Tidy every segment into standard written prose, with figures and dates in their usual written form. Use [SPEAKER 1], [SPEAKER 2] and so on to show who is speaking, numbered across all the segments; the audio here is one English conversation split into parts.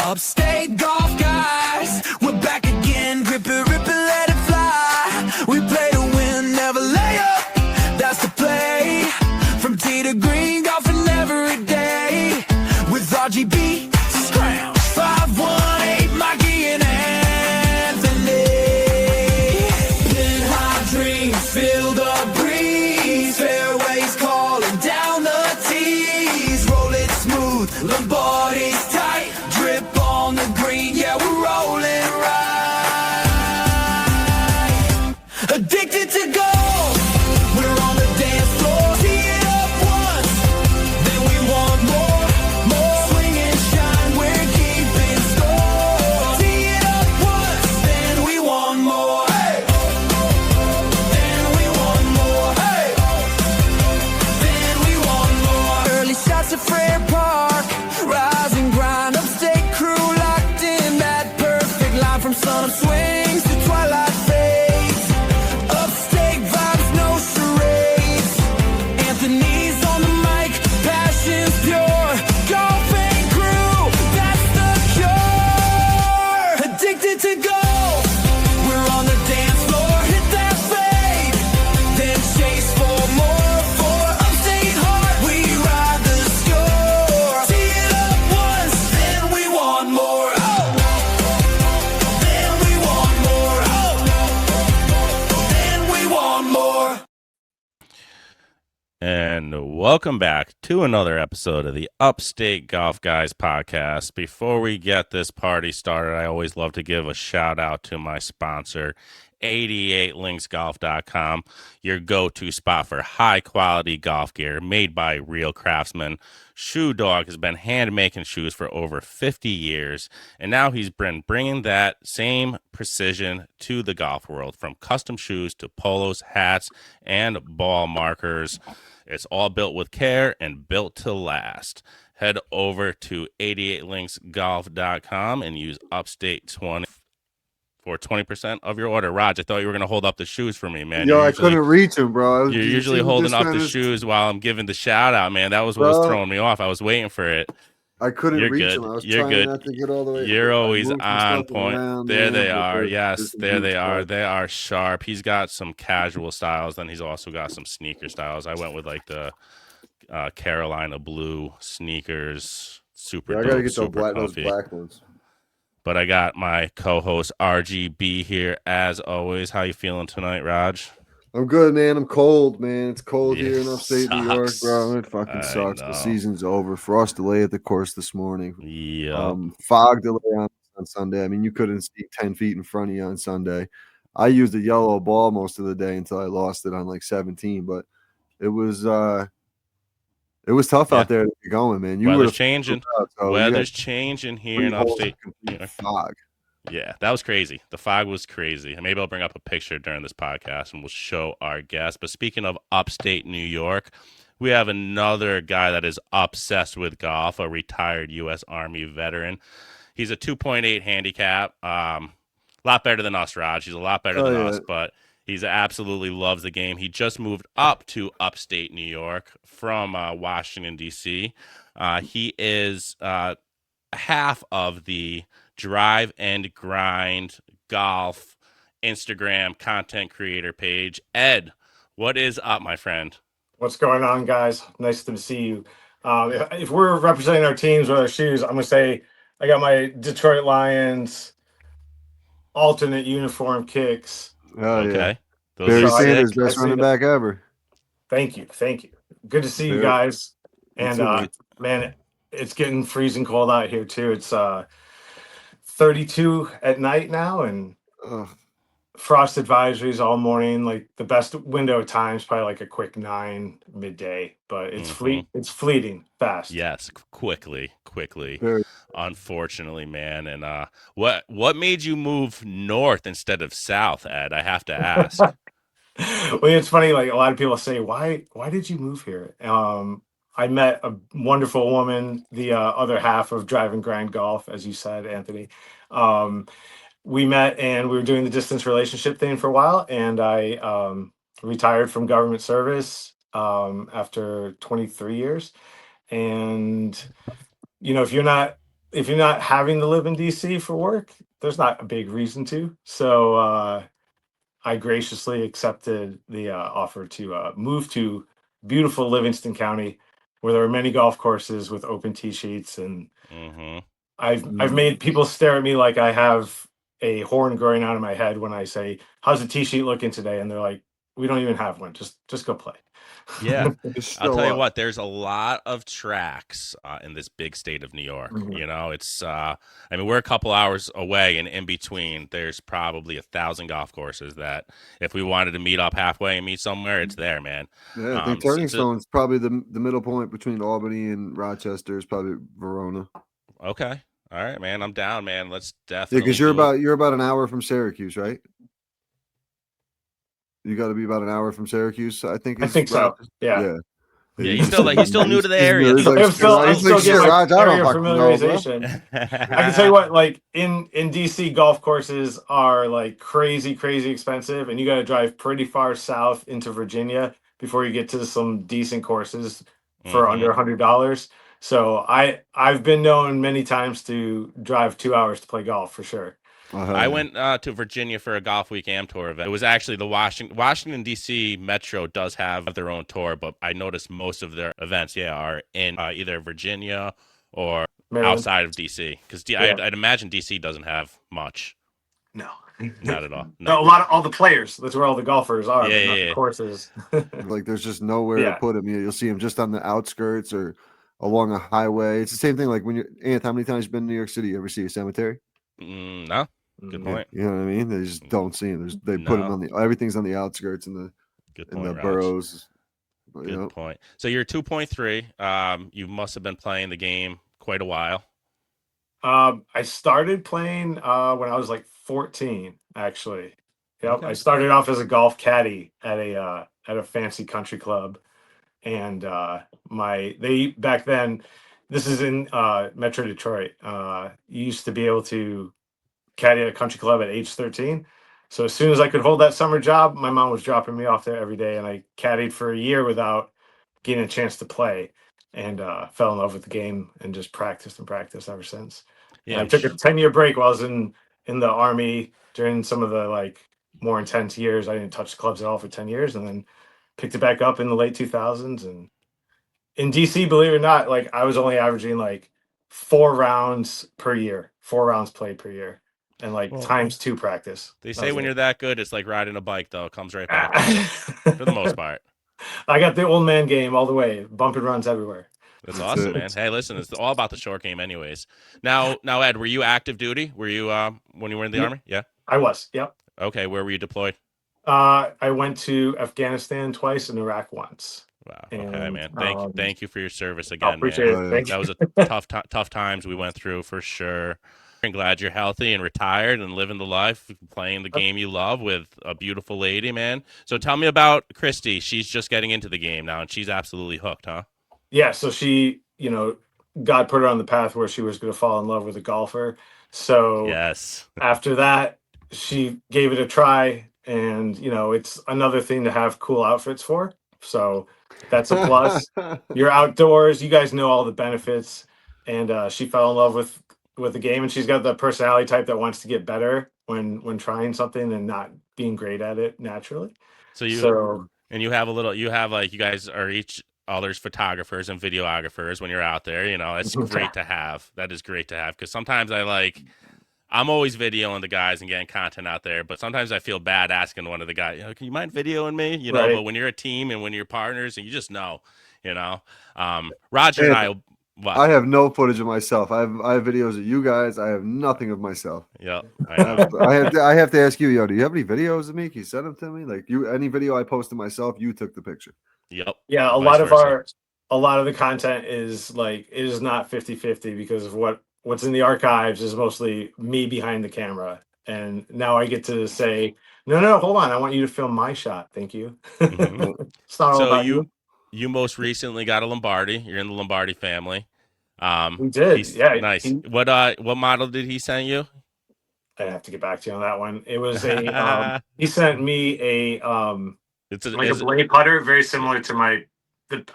[SPEAKER 1] Upstate golf guys, we're back again. Grip it, rip it, let it fly. We play to win, never lay up. That's the play. From tee to green, golfing every day. With RGB, scram. 518, Mikey and Anthony. Pin high dreams, feel the breeze. Fairways calling down the tees. Roll it smooth, Lombardi's tight. Drip on the green, yeah, we're rolling right. Addicted to gold, we're on the dance floor. Tee it up once, then we want more, more. Swing and shine, we're keeping score. Tee it up once, then we want more. Hey, then we want more. Hey, then we want more. Early shots at Frear Park, rise and grind. Upstate crew locked in that perfect line. From sun up swings to twilight fades. Upstate vibes, no charades. Anthony's on the mic, passion's pure. Golfing crew, that's the cure. Addicted to golf, we're on the dance floor. Hit that fade, then chase for more. For Upstate heart, we ride the score. Tee it up once, then we want more. Oh, then we want more. Oh, then we want more.
[SPEAKER 2] And welcome back to another episode of the Upstate Golf Guys podcast. Before we get this party started, I always love to give a shout out to my sponsor, 88linksgolf.com, your go-to spot for high-quality golf gear made by real craftsmen. Shoe Dog has been hand-making shoes for over 50 years, and now he's been bringing that same precision to the golf world, from custom shoes to polos, hats, and ball markers. It's all built with care and built to last. Head over to 88linksgolf.com and use Upstate20 for 20% of your order. Raj, I thought you were going to hold up the shoes for me, man.
[SPEAKER 3] Yo, I couldn't reach him, bro.
[SPEAKER 2] You're usually holding up the shoes while I'm giving the shout out, man. That was what was throwing me off. I was waiting for it.
[SPEAKER 3] I couldn't
[SPEAKER 2] You're
[SPEAKER 3] reach
[SPEAKER 2] good.
[SPEAKER 3] him. I was
[SPEAKER 2] You're
[SPEAKER 3] trying
[SPEAKER 2] good.
[SPEAKER 3] not to get all the way.
[SPEAKER 2] You're
[SPEAKER 3] I
[SPEAKER 2] always
[SPEAKER 3] moved some
[SPEAKER 2] on
[SPEAKER 3] stuff
[SPEAKER 2] point.
[SPEAKER 3] around,
[SPEAKER 2] There
[SPEAKER 3] man,
[SPEAKER 2] they
[SPEAKER 3] but
[SPEAKER 2] are.
[SPEAKER 3] they're
[SPEAKER 2] Yes,
[SPEAKER 3] just
[SPEAKER 2] there they
[SPEAKER 3] huge,
[SPEAKER 2] are.
[SPEAKER 3] bro.
[SPEAKER 2] They are sharp. He's got some casual styles. Then he's also got some sneaker styles. I went with like the Carolina blue sneakers. Super
[SPEAKER 3] Yeah, I
[SPEAKER 2] dope,
[SPEAKER 3] gotta get
[SPEAKER 2] super
[SPEAKER 3] those
[SPEAKER 2] comfy.
[SPEAKER 3] black ones.
[SPEAKER 2] But I got my co-host RGB here as always. How you feeling tonight, Raj?
[SPEAKER 3] I'm good, man. I'm cold, man. It's cold here in
[SPEAKER 2] Yeah,
[SPEAKER 3] upstate New York,
[SPEAKER 2] sucks.
[SPEAKER 3] bro. It fucking
[SPEAKER 2] I
[SPEAKER 3] sucks.
[SPEAKER 2] know.
[SPEAKER 3] The season's over. Frost delay at the course this morning.
[SPEAKER 2] Yeah.
[SPEAKER 3] Fog delay on Sunday. I mean, you couldn't see 10 feet in front of you on Sunday. I used a yellow ball most of the day until I lost it on like 17, but it was tough out there to get going, man.
[SPEAKER 2] Weather's changing.
[SPEAKER 3] So
[SPEAKER 2] Weather's changing here in upstate New York.
[SPEAKER 3] Fog.
[SPEAKER 2] Yeah, that was crazy. The fog was crazy. Maybe I'll bring up a picture during this podcast and we'll show our guests. But speaking of upstate New York, we have another guy that is obsessed with golf, a retired U.S. Army veteran. He's a 2.8 handicap. A lot better than us, Raj. He's a lot better than us, but he's absolutely loves the game. He just moved up to upstate New York from Washington, D.C. He is half of the Drive and Grind Golf Instagram content creator page. Ed, what is up, my friend?
[SPEAKER 4] What's going on, guys? Nice to see you. If we're representing our teams with our shoes, I'm going to say I got my Detroit Lions alternate uniform kicks.
[SPEAKER 3] Oh,
[SPEAKER 2] Okay.
[SPEAKER 3] yeah. Barry
[SPEAKER 4] So
[SPEAKER 3] Sanders,
[SPEAKER 4] I
[SPEAKER 3] best
[SPEAKER 4] see
[SPEAKER 3] running
[SPEAKER 4] that.
[SPEAKER 3] back ever.
[SPEAKER 4] Thank you. Good to see you
[SPEAKER 3] Very-
[SPEAKER 4] guys. And
[SPEAKER 3] too.
[SPEAKER 4] man, it's getting freezing cold out here too. It's 32 at night now, and
[SPEAKER 3] Ugh.
[SPEAKER 4] frost advisories all morning. Like the best window of time is probably like a quick 9 midday, but it's it's fleeting fast.
[SPEAKER 2] Yes, quickly.
[SPEAKER 3] Very-
[SPEAKER 2] Unfortunately, man. And what made you move north instead of south, Ed? I have to ask.
[SPEAKER 4] Well, it's funny. Like a lot of people say, why did you move here? I met a wonderful woman, the other half of Drive and Grind Golf, as you said, Anthony. We met and we were doing the distance relationship thing for a while, and I retired from government service after 23 years. And, you know, if you're not if you're not having to live in DC for work, there's not a big reason to. So I graciously accepted the offer to move to beautiful Livingston County, where there are many golf courses with open tee sheets, and
[SPEAKER 2] Mm-hmm.
[SPEAKER 4] I've made people stare at me like I have a horn growing out of my head when I say, "How's the tee sheet looking today?" And they're like, "We don't even have one. Just go play."
[SPEAKER 2] Yeah.
[SPEAKER 3] Just
[SPEAKER 2] I'll
[SPEAKER 3] show
[SPEAKER 2] tell you
[SPEAKER 3] up.
[SPEAKER 2] what, there's a lot of tracks in this big state of New York.
[SPEAKER 4] Mhm.
[SPEAKER 2] You know, it's, I mean, we're a couple hours away, and in between, there's probably 1,000 golf courses that if we wanted to meet up halfway and meet somewhere, it's there, man.
[SPEAKER 3] Yeah, I think
[SPEAKER 2] So,
[SPEAKER 3] Turning Stone's probably the middle point between Albany and Rochester is probably Verona.
[SPEAKER 2] okay. All right, man. I'm down, man. Let's
[SPEAKER 3] Yeah,
[SPEAKER 2] definitely
[SPEAKER 3] because you're about an hour from Syracuse, right? You got to be about an hour from Syracuse, I think.
[SPEAKER 4] I think so.
[SPEAKER 3] Rochester.
[SPEAKER 4] Yeah.
[SPEAKER 2] Yeah, he's still new to the
[SPEAKER 3] He's
[SPEAKER 2] area.
[SPEAKER 3] new. He's
[SPEAKER 2] Dude.
[SPEAKER 3] like,
[SPEAKER 4] I'm still
[SPEAKER 3] he's like, shit,
[SPEAKER 4] getting my
[SPEAKER 3] Raj, I don't
[SPEAKER 4] area
[SPEAKER 3] fucking know, bro.
[SPEAKER 4] familiarization. I can tell you what, like in DC, golf courses are like crazy expensive, and you got to drive pretty far south into Virginia before you get to some decent courses for under $100. So I've been known many times to drive 2 hours to play golf for sure.
[SPEAKER 2] I went to Virginia for a Golf Week Am Tour event. It was actually the Washington D.C. Metro does have their own tour, but I noticed most of their events, are in either Virginia or
[SPEAKER 4] Maryland.
[SPEAKER 2] outside of D.C. Because
[SPEAKER 4] Yeah.
[SPEAKER 2] I'd imagine D.C. doesn't have much.
[SPEAKER 4] No.
[SPEAKER 2] Not at all.
[SPEAKER 4] No, all the players. That's where all the golfers are,
[SPEAKER 2] Yeah,
[SPEAKER 4] but not
[SPEAKER 2] yeah.
[SPEAKER 4] the courses.
[SPEAKER 3] Like, there's just nowhere
[SPEAKER 4] Yeah.
[SPEAKER 3] to put him. You'll see him just on the outskirts or along a highway. It's the same thing. Like when you're Ant, how many times you been in New York City? You ever see a cemetery?
[SPEAKER 2] No. Good
[SPEAKER 4] Mm.
[SPEAKER 2] point.
[SPEAKER 3] You know what I mean? They just don't see him. They put him
[SPEAKER 2] No.
[SPEAKER 3] on everything's on the outskirts and
[SPEAKER 2] Good
[SPEAKER 3] in
[SPEAKER 2] point,
[SPEAKER 3] the
[SPEAKER 2] Raj.
[SPEAKER 3] boroughs.
[SPEAKER 2] Good point. So you're 2.3. You must have been playing the game quite a while.
[SPEAKER 4] I started playing when I was like 14, actually. Yep.
[SPEAKER 2] Okay.
[SPEAKER 4] I started off as a golf caddy at a fancy country club. And they back then, this is in Metro Detroit. You used to be able to caddy at a country club at age 13. So as soon as I could hold that summer job, my mom was dropping me off there every day, and I caddied for a year without getting a chance to play, and fell in love with the game and just practiced ever since.
[SPEAKER 2] Yeah,
[SPEAKER 4] And I took a 10-year break while I was in the Army during some of the like more intense years. I didn't touch the clubs at all for 10 years, and then picked it back up in the late 2000s. And in DC, believe it or not, like I was only averaging like 4 rounds played per year, and like
[SPEAKER 2] Well,
[SPEAKER 4] times 2 practice.
[SPEAKER 2] They
[SPEAKER 4] That
[SPEAKER 2] say
[SPEAKER 4] was
[SPEAKER 2] when
[SPEAKER 4] it.
[SPEAKER 2] you're that good, it's like riding a bike, though. It comes right back to you, for the most part.
[SPEAKER 4] I got the old man game all the way, bumping runs everywhere.
[SPEAKER 2] That's
[SPEAKER 3] That's
[SPEAKER 2] awesome,
[SPEAKER 3] it.
[SPEAKER 2] man. Hey, listen, it's all about the short game, anyways. Now, Ed, were you active duty? Were you when you were in the Army? Yeah.
[SPEAKER 4] I was. Yep.
[SPEAKER 2] Okay, where were you deployed?
[SPEAKER 4] I went to Afghanistan twice and Iraq once.
[SPEAKER 2] Wow.
[SPEAKER 4] And,
[SPEAKER 2] Okay, man. Thank you for your service
[SPEAKER 4] I
[SPEAKER 2] again,
[SPEAKER 4] appreciate
[SPEAKER 2] man.
[SPEAKER 3] Oh,
[SPEAKER 4] it.
[SPEAKER 3] yeah.
[SPEAKER 4] Thank
[SPEAKER 2] That
[SPEAKER 4] you.
[SPEAKER 2] was a tough times we went through for sure. I'm glad you're healthy and retired and living the life, playing the game you love with a beautiful lady, man. So tell me about Christy. She's just getting into the game now, and she's absolutely hooked, huh?
[SPEAKER 4] Yeah. So she, God put her on the path where she was going to fall in love with a golfer. So
[SPEAKER 2] Yes.
[SPEAKER 4] after that, she gave it a try, and it's another thing to have cool outfits for. So that's a plus. You're outdoors. You guys know all the benefits, and she fell in love with the game, and she's got the personality type that wants to get better when trying something and not being great at it naturally.
[SPEAKER 2] So you have like you guys are each other's photographers and videographers when you're out there. That's great to have. That is great to have, because sometimes I'm always videoing the guys and getting content out there, but sometimes I feel bad asking one of the guys, can you mind videoing me?
[SPEAKER 4] Right.
[SPEAKER 2] But when you're a team and when you're partners, and you just know, Roger and I. What?
[SPEAKER 3] I have no footage of myself. I have videos of you guys. I have nothing of myself.
[SPEAKER 2] Yep, I know.
[SPEAKER 3] I have to ask you, do you have any videos of me? Can you send them to me? Like any video I posted myself, you took the picture.
[SPEAKER 2] Yep.
[SPEAKER 4] Yeah, a
[SPEAKER 2] Vice versa.
[SPEAKER 4] lot of the content is like, it is not 50-50 because of what's in the archives is mostly me behind the camera. And now I get to say, no, hold on, I want you to film my shot. Thank you.
[SPEAKER 2] Mhm.
[SPEAKER 4] It's not all
[SPEAKER 2] So
[SPEAKER 4] about you.
[SPEAKER 2] you most recently got a Lombardi. You're in the Lombardi family.
[SPEAKER 4] We did.
[SPEAKER 2] He's
[SPEAKER 4] Yeah.
[SPEAKER 2] nice. What model did he send you?
[SPEAKER 4] I have to get back to you on that one. It was he sent me a a blade putter, very similar to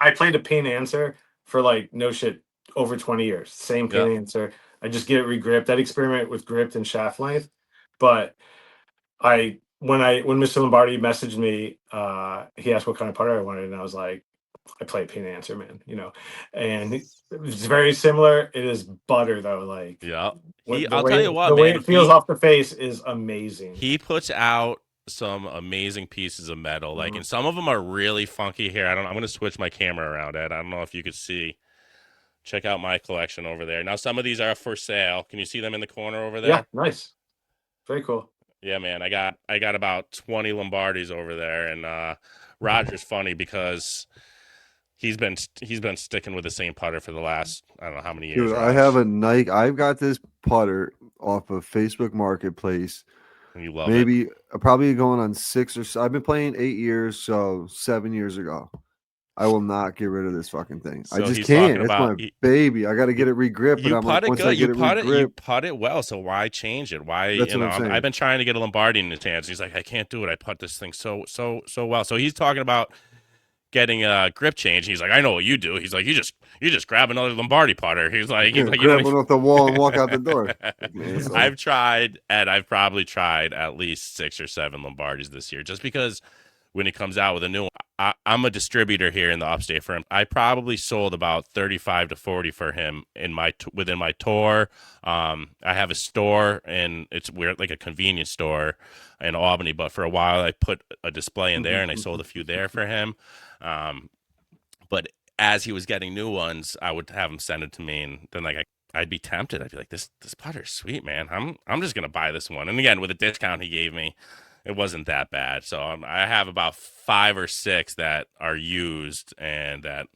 [SPEAKER 4] I played a Ping Anser for like no shit over 20 years. Same Ping Anser. I just get it regripped. I'd experiment with grip and shaft length, but when Mr. Lombardi messaged me, he asked what kind of putter I wanted, and I was like, I play Ping Anser, man, and it's very similar. It is butter though, like
[SPEAKER 2] Yeah.
[SPEAKER 4] the
[SPEAKER 2] I'll tell you what,
[SPEAKER 4] way
[SPEAKER 2] man.
[SPEAKER 4] it feels off the face is amazing.
[SPEAKER 2] He puts out some amazing pieces of metal, like,
[SPEAKER 4] Mhm.
[SPEAKER 2] and some of them are really funky. Here, I'm going to switch my camera around, Ed. I don't know if you could see. Check out my collection over there. Now, some of these are for sale. Can you see them in the corner over there?
[SPEAKER 4] Yeah, nice, very cool.
[SPEAKER 2] Yeah, man. I got about 20 Lombardis over there, and Roger's funny because he's been sticking with the same putter for the last, I don't know how many years.
[SPEAKER 3] Dude, I have a Nike. I've got this putter off of Facebook Marketplace.
[SPEAKER 2] And you love
[SPEAKER 3] Maybe probably going on 6 or so. I've been playing 8 years, so 7 years ago. I will not get rid of this fucking thing.
[SPEAKER 2] So
[SPEAKER 3] I just
[SPEAKER 2] he's
[SPEAKER 3] can't.
[SPEAKER 2] talking
[SPEAKER 3] It's
[SPEAKER 2] about-
[SPEAKER 3] my baby. I got to get it regripped.
[SPEAKER 2] You
[SPEAKER 3] But I'm like,
[SPEAKER 2] putt it
[SPEAKER 3] once I
[SPEAKER 2] good.
[SPEAKER 3] get
[SPEAKER 2] You
[SPEAKER 3] it
[SPEAKER 2] putt it. You
[SPEAKER 3] regripped,
[SPEAKER 2] putt it well. So why change it? Why?
[SPEAKER 3] That's what I'm saying.
[SPEAKER 2] I've been trying to get a Lombardi in his hands. He's like, I can't do it. I putt this thing so well. So he's talking about getting a grip change. He's like, I know what you do. He's like, you just grab another Lombardi putter. He's like, you
[SPEAKER 3] grab
[SPEAKER 2] don't
[SPEAKER 3] one off the wall and walk out the door. Man, so-
[SPEAKER 2] I've tried, and I've probably tried at least 6 or 7 Lombardis this year, just because when he comes out with a new one, I'm a distributor here in the Upstate for him. I probably sold about 35 to 40 for him in within my tour. I have a store, and it's weird, like a convenience store in Albany. But for a while, I put a display in there, and I sold a few there for him. But as he was getting new ones, I would have him send it to me, and then I'd be tempted. I'd be like, this putter's sweet, man. I'm just gonna buy this one. And again, with a discount he gave me, it wasn't that bad. So I have about 5 or 6 that are used and that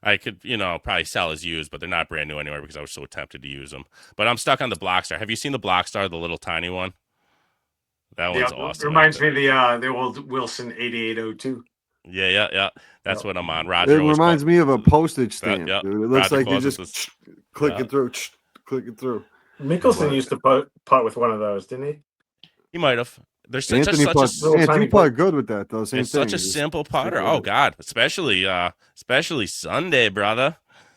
[SPEAKER 2] I could, probably sell as used, but they're not brand new anywhere because I was so tempted to use them. But I'm stuck on the Blockstar. Have you seen the Blockstar, the little tiny one? That one's awesome.
[SPEAKER 4] Reminds me of the old Wilson 8802.
[SPEAKER 2] Yeah. That's what I'm on.
[SPEAKER 3] It
[SPEAKER 2] Roger
[SPEAKER 3] reminds me of a postage stamp,
[SPEAKER 2] Yep.
[SPEAKER 3] dude. It looks
[SPEAKER 2] Roger
[SPEAKER 3] like you
[SPEAKER 2] calls it
[SPEAKER 3] just click it through, click it through.
[SPEAKER 4] Mickelson used to putt with one of those, didn't he?
[SPEAKER 2] He might have. There's
[SPEAKER 3] Anthony
[SPEAKER 2] such a
[SPEAKER 3] you putt good with that though. Same
[SPEAKER 2] it's
[SPEAKER 3] thing.
[SPEAKER 2] such a simple putter. Oh God, especially Sunday, brother.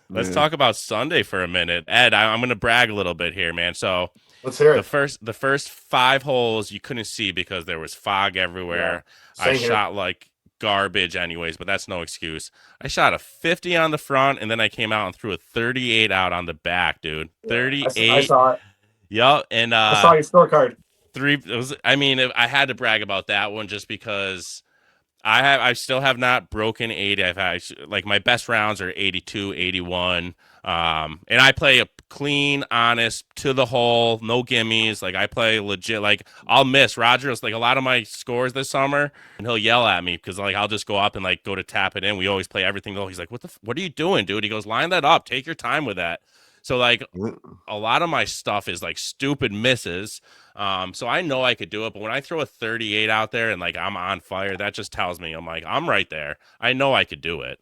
[SPEAKER 2] Let's talk about Sunday for a minute, Ed. I'm going to brag a little bit here, man. So
[SPEAKER 4] let's hear it.
[SPEAKER 2] The first 5 holes you couldn't see because there was fog everywhere.
[SPEAKER 4] Yeah,
[SPEAKER 2] I shot like garbage, anyways, but that's no excuse. I shot a 50 on the front, and then I came out and threw a 38 out on the back, dude. 38.
[SPEAKER 4] I saw it.
[SPEAKER 2] Yep, and
[SPEAKER 4] I saw your scorecard.
[SPEAKER 2] I had to brag about that one just because I still have not broken 80. I've had like my best rounds are 82, 81. And I play a clean, honest, to the hole, no gimmies. Like I play legit. Like I'll miss Rogers. Like a lot of my scores this summer, and he'll yell at me because like I'll just go up and like go to tap it in. We always play everything low. He's like, what are you doing, dude? He goes, line that up. Take your time with that. So like a lot of my stuff is like stupid misses. So I know I could do it, but when I throw a 38 out there and like I'm on fire, that just tells me I'm right there. I know I could do it.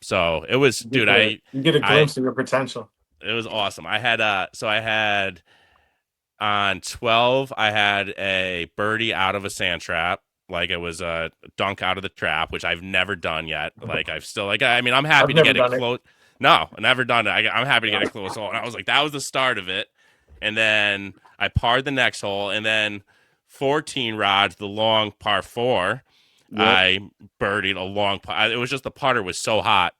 [SPEAKER 2] So it was, dude.
[SPEAKER 4] You get a glimpse of your potential.
[SPEAKER 2] It was awesome. I had on 12, I had a birdie out of a sand trap. Like it was a dunk out of the trap, which I've never done yet. Like I'm happy to get it close. No, I've never done it. I'm happy to get a close hole. And I was like, that was the start of it. And then I parred the next hole. And then 14 rods, the long par 4, I birdied a long putt. It was just the putter was so hot.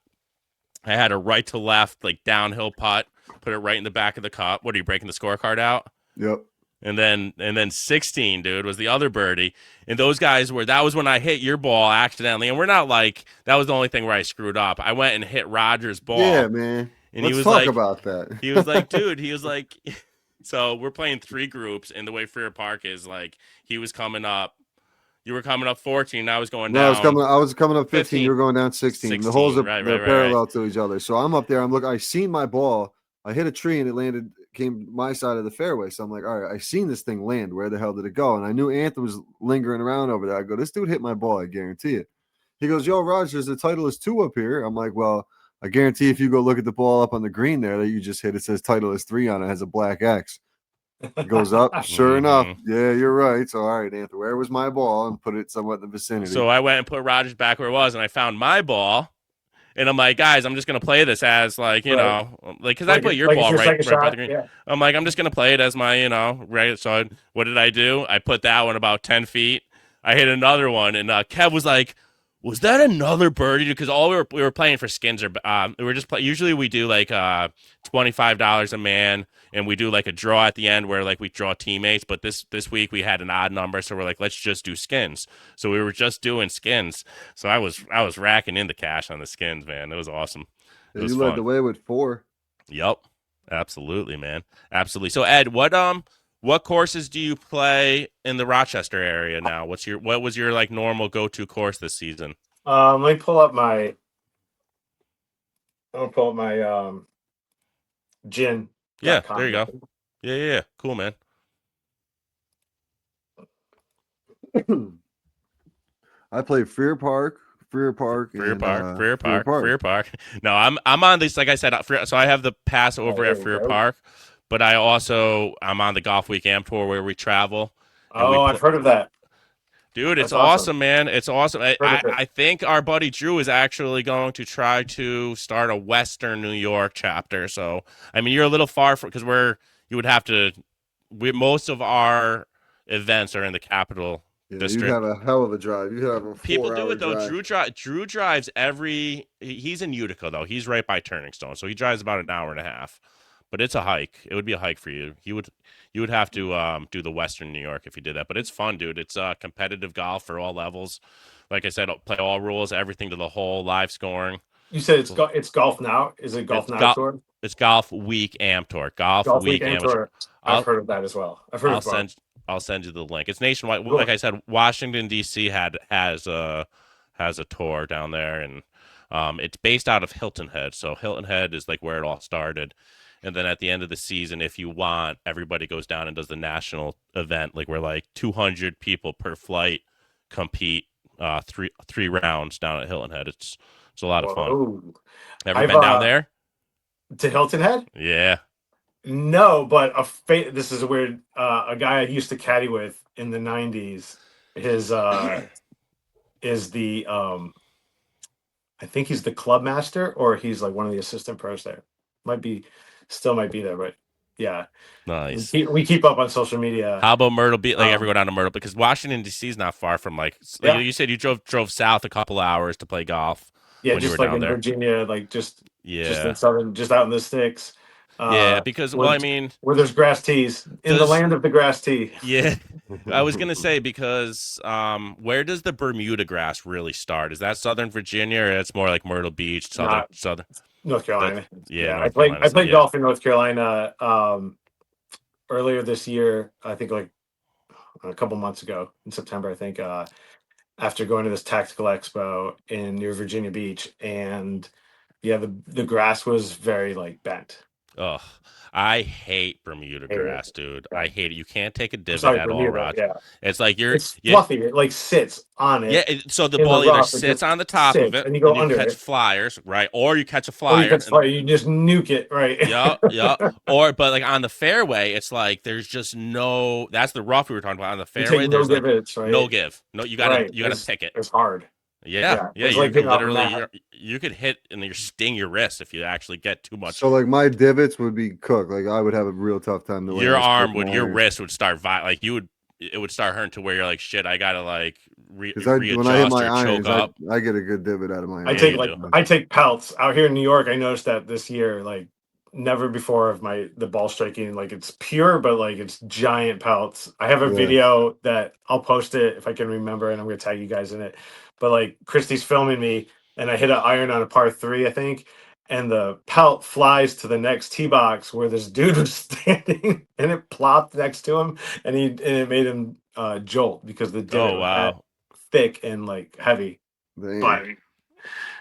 [SPEAKER 2] I had a right to left, like downhill putt, put it right in the back of the cup. What are you breaking the scorecard out?
[SPEAKER 3] Yep.
[SPEAKER 2] And then 16, dude, was the other birdie. And those guys that was when I hit your ball accidentally. And we're not like, that was the only thing where I screwed up. I went and hit Roger's ball.
[SPEAKER 3] Yeah, man.
[SPEAKER 2] And
[SPEAKER 3] Let's talk about that.
[SPEAKER 2] He was like, dude, so we're playing 3 groups. And the way Frear Park is, like, he was coming up. You were coming up 14. I was going down.
[SPEAKER 3] I was coming up 15. You were going down 16. The holes are parallel to each other. So I'm up there. I'm looking. I seen my ball. I hit a tree and it came my side of the fairway. So I'm like, all right, I seen this thing land. Where the hell did it go? And I knew Anthony was lingering around over there. I go, this dude hit my ball. I guarantee it. He goes, yo, Rogers, the Titleist 2 up here. I'm like, well, I guarantee if you go look at the ball up on the green there that you just hit, it says Titleist 3 on it. It has a black X. It goes up. Sure enough. Yeah, you're right. So, all right, Anthony, where was my ball? And put it somewhat in the vicinity.
[SPEAKER 2] So I went and put Rogers back where it was, and I found my ball. And I'm like, guys, I'm just gonna play this as like, you know, like because I put your
[SPEAKER 4] like
[SPEAKER 2] ball
[SPEAKER 4] it's
[SPEAKER 2] right
[SPEAKER 4] second
[SPEAKER 2] by
[SPEAKER 4] shot.
[SPEAKER 2] the green.
[SPEAKER 4] Yeah.
[SPEAKER 2] I'm like, I'm just gonna play it as my, you know, right. So what did I do? I put that one about 10 feet. I hit another one, and Kev was like, "Was that another birdie?" Because all we were playing for skins, or we were just usually we do like $25 a man, and we do like a draw at the end where like we draw teammates. But this week we had an odd number, so we're like, let's just do skins. So we were just doing skins. So I was racking in the cash on the skins, man. It was awesome. It was
[SPEAKER 3] You
[SPEAKER 2] fun.
[SPEAKER 3] led the way with 4.
[SPEAKER 2] Yep, absolutely, man, absolutely. So Ed, what courses do you play in the Rochester area now? What was your like normal go-to course this season?
[SPEAKER 4] Let me pull up my. I'll pull up my gin.
[SPEAKER 2] Yeah, there you go. Yeah. Cool, man.
[SPEAKER 3] I played Frear Park,
[SPEAKER 2] Frear Park. No, I'm on this. Like I said, so I have the pass over at Frear Park, but I'm on the Golf Week Am Tour where we travel.
[SPEAKER 4] I've heard of that.
[SPEAKER 2] Dude, it's awesome, man. It's awesome. I think our buddy Drew is actually going to try to start a Western New York chapter. So, I mean, you're a little far from because most of our events are in the capital district.
[SPEAKER 3] You have a hell of a drive. You have a 4-hour
[SPEAKER 2] People do it though.
[SPEAKER 3] drive.
[SPEAKER 2] Drew drives he's in Utica though. He's right by Turning Stone, so he drives about an hour and a half. But it's a hike. It would be a hike for you. You would have to do the Western New York if you did that. But it's fun, dude. It's competitive golf for all levels. Like I said, play all rules, everything to the hole, live scoring.
[SPEAKER 4] You said it's golf now. Is it golf now tour?
[SPEAKER 2] It's Golf Week Am Tour. Golf Week Am Tour.
[SPEAKER 4] I've heard of that as well.
[SPEAKER 2] I'll send you the link. It's nationwide.
[SPEAKER 4] Cool.
[SPEAKER 2] Like I said, Washington D.C. has a tour down there, and it's based out of Hilton Head. So Hilton Head is like where it all started. And then at the end of the season, if you want, everybody goes down and does the national event, like where like 200 people per flight compete three rounds down at Hilton Head. It's a lot of fun. Ever been down there?
[SPEAKER 4] To Hilton Head?
[SPEAKER 2] Yeah.
[SPEAKER 4] No, but this is weird. A guy I used to caddy with in the 90s, his is the I think he's the club master, or he's like one of the assistant pros there. Might be there, but yeah.
[SPEAKER 2] Nice.
[SPEAKER 4] We keep up on social media.
[SPEAKER 2] How about Myrtle Beach? Like ever go down to Myrtle? Because Washington D.C. is not far from you said you drove south a couple hours to play golf.
[SPEAKER 4] Yeah, just like in Virginia, like just in southern, just out in the sticks.
[SPEAKER 2] Yeah, because
[SPEAKER 4] where there's grass tees in the land of the grass tee.
[SPEAKER 2] Yeah, I was gonna say because where does the Bermuda grass really start? Is that Southern Virginia, or it's more like Myrtle Beach, Southern
[SPEAKER 4] North Carolina?
[SPEAKER 2] Yeah,
[SPEAKER 4] I played golf in North Carolina earlier this year. I think like a couple months ago in September. I think after going to this tactical expo near Virginia Beach, and yeah, the grass was very like bent.
[SPEAKER 2] Ugh, I hate Bermuda grass, dude. I hate it. You can't take a divot at all, Rod.
[SPEAKER 4] Yeah.
[SPEAKER 2] It's like
[SPEAKER 4] it's fluffy. It like sits on it.
[SPEAKER 2] Yeah, so the ball either sits on the top of it,
[SPEAKER 4] and you go under
[SPEAKER 2] catch
[SPEAKER 4] it.
[SPEAKER 2] flyers, right? Or you catch a flyer.
[SPEAKER 4] You just nuke it, right?
[SPEAKER 2] Yeah. But like on the fairway, it's like there's just no. That's the rough we were talking about. On the fairway, there's no
[SPEAKER 4] divots, right?
[SPEAKER 2] No give. No, you gotta pick it.
[SPEAKER 4] It's hard.
[SPEAKER 2] Yeah. You could literally you could hit and sting your wrist if you actually get too much.
[SPEAKER 3] So like my divots would be cooked. Like I would have a real tough time.
[SPEAKER 2] Your wrist would start it would start hurting to where you're like, shit, I gotta like readjust
[SPEAKER 3] when I hit my
[SPEAKER 2] or
[SPEAKER 3] irons,
[SPEAKER 2] choke up.
[SPEAKER 3] I get a good divot out of my irons.
[SPEAKER 4] I take pelts out here in New York. I noticed that this year, like never before of the ball striking, like it's pure, but like it's giant pelts. I have a video that I'll post it if I can remember, and I'm gonna tag you guys in it. But like Christy's filming me, and I hit an iron on a par 3, I think, and the pelt flies to the next tee box where this dude was standing, and it plopped next to him, and it made him jolt because the divot was thick and like heavy. But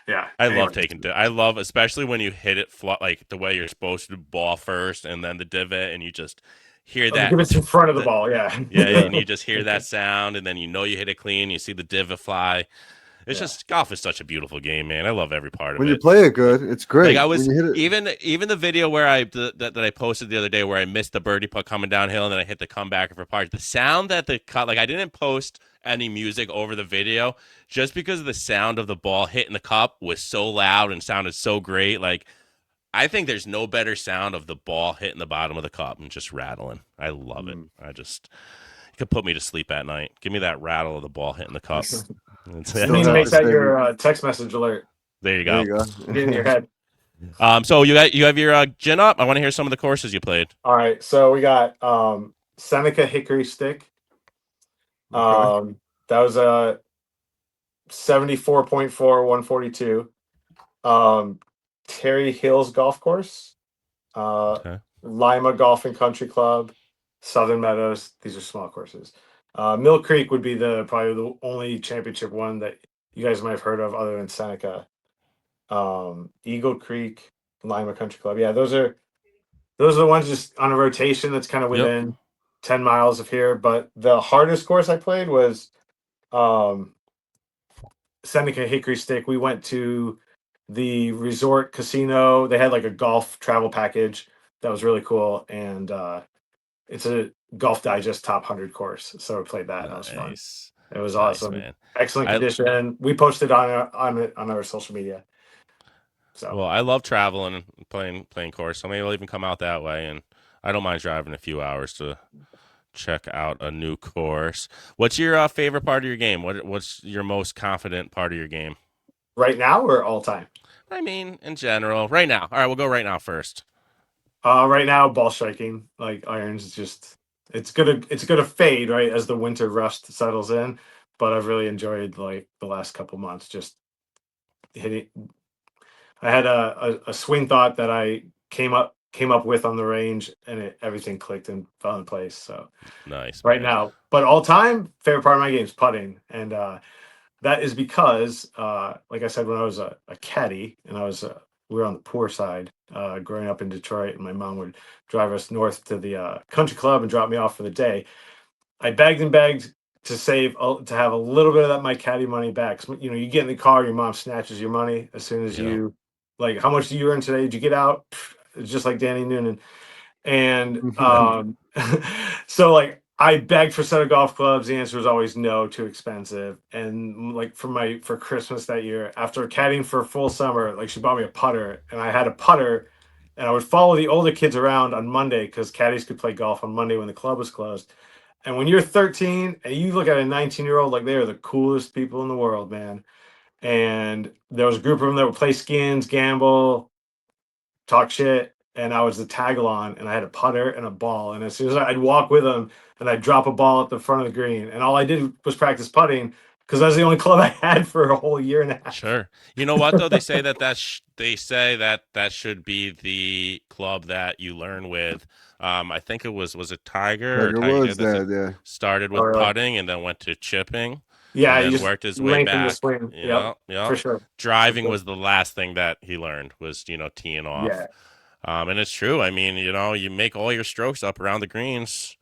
[SPEAKER 4] yeah,
[SPEAKER 2] I love especially when you hit it like the way you're supposed to, ball first, and then the divot, and you just hear that.
[SPEAKER 4] Give it in front of the ball, yeah.
[SPEAKER 2] Yeah, and you just hear that sound, and then you hit it clean. You see the divot fly. It's just golf is such a beautiful game, man. I love every part of
[SPEAKER 3] when
[SPEAKER 2] it.
[SPEAKER 3] you play it good, it's great.
[SPEAKER 2] Like I was
[SPEAKER 3] when you hit it,
[SPEAKER 2] even the video where that I posted the other day where I missed the birdie putt coming downhill and then I hit the comeback for par. The sound that the cut, like I didn't post any music over the video just because of the sound of the ball hitting the cup was so loud and sounded so great. Like I think there's no better sound of the ball hitting the bottom of the cup and just rattling. I love it. It could put me to sleep at night. Give me that rattle of the ball hitting the cup.
[SPEAKER 4] You need to make that your text message alert.
[SPEAKER 2] There you go.
[SPEAKER 4] Get in your head.
[SPEAKER 2] So you have your gin up. I want to hear some of the courses you played.
[SPEAKER 4] All right, so we got Seneca Hickory Stick. That was a 74.4 142. Terry Hills Golf Course, Lima Golf and Country Club, Southern Meadows. These are small courses. Mill Creek would be probably the only championship one that you guys might have heard of other than Seneca. Eagle Creek, Lima Country Club. Yeah, those are the ones just on a rotation that's kind of within 10 miles of here. But the hardest course I played was Seneca Hickory Stick. We went to the resort casino. They had like a golf travel package that was really cool, and it's a Golf Digest top 100 course. So we played that. Nice. That was fun. It was awesome. Man. Excellent condition. We posted on our social media. So
[SPEAKER 2] well, I love traveling and playing course. So maybe I'll even come out that way, and I don't mind driving a few hours to check out a new course. What's your favorite part of your game? What's your most confident part of your game?
[SPEAKER 4] Right now or all time?
[SPEAKER 2] I mean, in general. Right now. All right, we'll go right now first.
[SPEAKER 4] Right now, ball striking, like irons, just it's gonna fade right as the winter rust settles in. But I've really enjoyed like the last couple months just hitting. I had a swing thought that I came up with on the range, and everything clicked and fell in place. So
[SPEAKER 2] nice
[SPEAKER 4] right now. But all time favorite part of my game is putting, and that is because, like I said, when I was a caddy and we were on the poor side growing up in Detroit, and my mom would drive us north to the country club and drop me off for the day. I begged and begged to have a little bit of that my caddy money back. So, you get in the car, your mom snatches your money as soon as you like. How much do you earn today? Did you get out? It's just like Danny Noonan, and so like. I begged for a set of golf clubs. The answer was always no, too expensive. And like for Christmas that year, after caddying for a full summer, like she bought me a putter, and I had a putter, and I would follow the older kids around on Monday because caddies could play golf on Monday when the club was closed. And when you're 13 and you look at a 19-year-old, like they are the coolest people in the world, man. And there was a group of them that would play skins, gamble, talk shit. And I was the tag-along, and I had a putter and a ball. And as soon as I'd walk with them, and I'd drop a ball at the front of the green. And all I did was practice putting because that was the only club I had for a whole year and a half.
[SPEAKER 2] Sure. You know what, though? They say that should be the club that you learn with. I think it was it Tiger
[SPEAKER 3] Woods that
[SPEAKER 2] started with putting and then went to chipping.
[SPEAKER 4] Yeah,
[SPEAKER 2] and then worked his way back.
[SPEAKER 4] The swing. Yeah, for sure.
[SPEAKER 2] Driving was the last thing that he learned was teeing off.
[SPEAKER 4] Yeah.
[SPEAKER 2] And it's true. I mean, you make all your strokes up around the greens.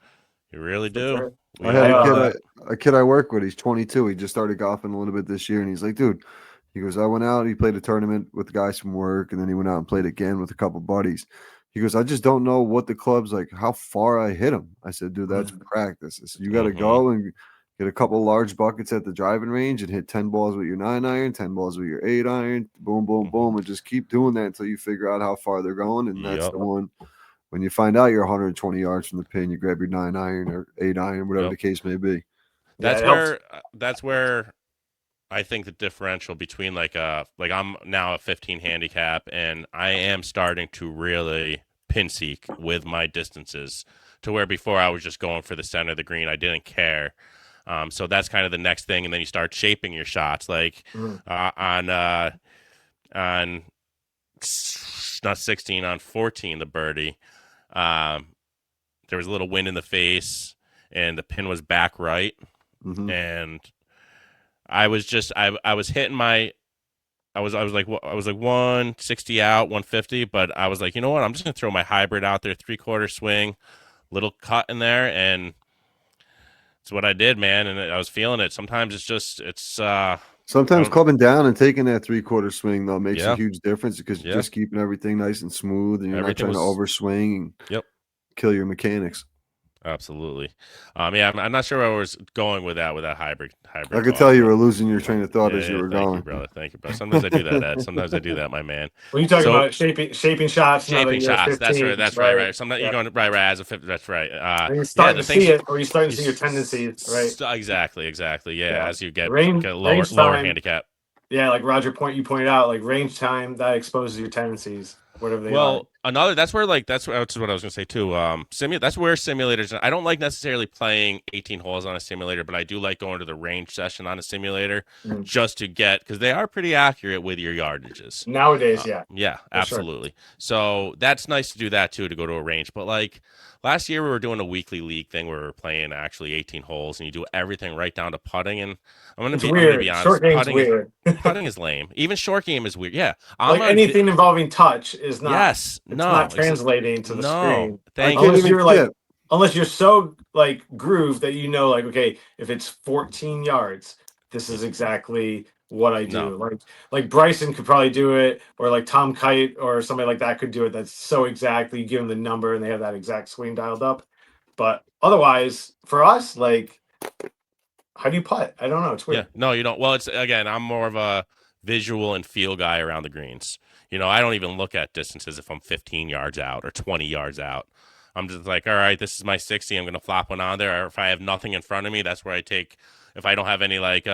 [SPEAKER 2] You really do.
[SPEAKER 4] Sure.
[SPEAKER 3] I had a kid I work with. He's 22. He just started golfing a little bit this year, and he's like, dude, he goes, I went out. He played a tournament with the guys from work, and then he went out and played again with a couple buddies. He goes, I just don't know what the club's like, how far I hit him. I said, dude, that's practice. I said, you got to go and get a couple large buckets at the driving range and hit 10 balls with your 9-iron, 10 balls with your 8-iron, boom, boom, boom, and just keep doing that until you figure out how far they're going. And that's the one. When you find out you're 120 yards from the pin, you grab your 9-iron or 8-iron, whatever the case may be.
[SPEAKER 2] That's where I think the differential between like I'm now a 15 handicap, and I am starting to really pin seek with my distances to where before I was just going for the center of the green. I didn't care. So that's kind of the next thing, and then you start shaping your shots like on not 16, on 14, the birdie. There was a little wind in the face, and the pin was back right, and I was hitting my. I was like 160 out, 150, but I was like, you know what? I'm just gonna throw my hybrid out there, 3/4 swing, little cut in there, and it's what I did, man. And I was feeling it. Sometimes it's
[SPEAKER 3] Sometimes clubbing down and taking that 3/4 swing though makes a
[SPEAKER 2] Yeah.
[SPEAKER 3] huge difference because you're just keeping everything nice and smooth, and you're not trying to overswing and kill your mechanics.
[SPEAKER 2] Absolutely. Yeah, I'm not sure where I was going with that hybrid.
[SPEAKER 3] I could tell you were losing your train of thought as you were
[SPEAKER 2] Thank
[SPEAKER 3] going.
[SPEAKER 2] you, brother. Thank you, brother. Sometimes I do that, Ed. Sometimes I do that, my man.
[SPEAKER 4] When you talking about shaping shots,
[SPEAKER 2] shaping shots.
[SPEAKER 4] 15,
[SPEAKER 2] That's right. That's right. Sometimes you're going right as a 50. That's right.
[SPEAKER 4] And you're starting to see it, or you're starting to see your tendencies, right?
[SPEAKER 2] Exactly. Yeah, as you get
[SPEAKER 4] range
[SPEAKER 2] lower
[SPEAKER 4] time, handicap.
[SPEAKER 2] Yeah,
[SPEAKER 4] like Roger you pointed out, like range time that exposes your tendencies, whatever they are.
[SPEAKER 2] Well, that's what I was going to say too. That's where simulators. I don't like necessarily playing 18 holes on a simulator, but I do like going to the range session on a simulator just to get, because they are pretty accurate with your yardages
[SPEAKER 4] nowadays.
[SPEAKER 2] Yeah, absolutely. Sure. So that's nice to do that too, to go to a range. But like last year, we were doing a weekly league thing where we were playing actually 18 holes, and you do everything right down to putting. And I'm going to be honest,
[SPEAKER 4] short game's weird.
[SPEAKER 2] Putting is lame. Even short game is weird. Yeah,
[SPEAKER 4] like anything involving touch is not.
[SPEAKER 2] Yes,
[SPEAKER 4] it's not translating to the screen. Unless you're so like grooved that like, okay, if it's 14 yards, this is exactly what I do. Like Bryson could probably do it, or like Tom Kite or somebody like that could do it. That's so exactly, you give them the number and they have that exact swing dialed up. But otherwise, for us, like, how do you putt? I don't know. It's weird.
[SPEAKER 2] Yeah, no, you don't. Well, I'm more of a visual and feel guy around the greens. I don't even look at distances if I'm 15 yards out or 20 yards out. I'm just like, all right, this is my 60. I'm going to flop one on there. Or if I have nothing in front of me, that's where I take, if I don't have any like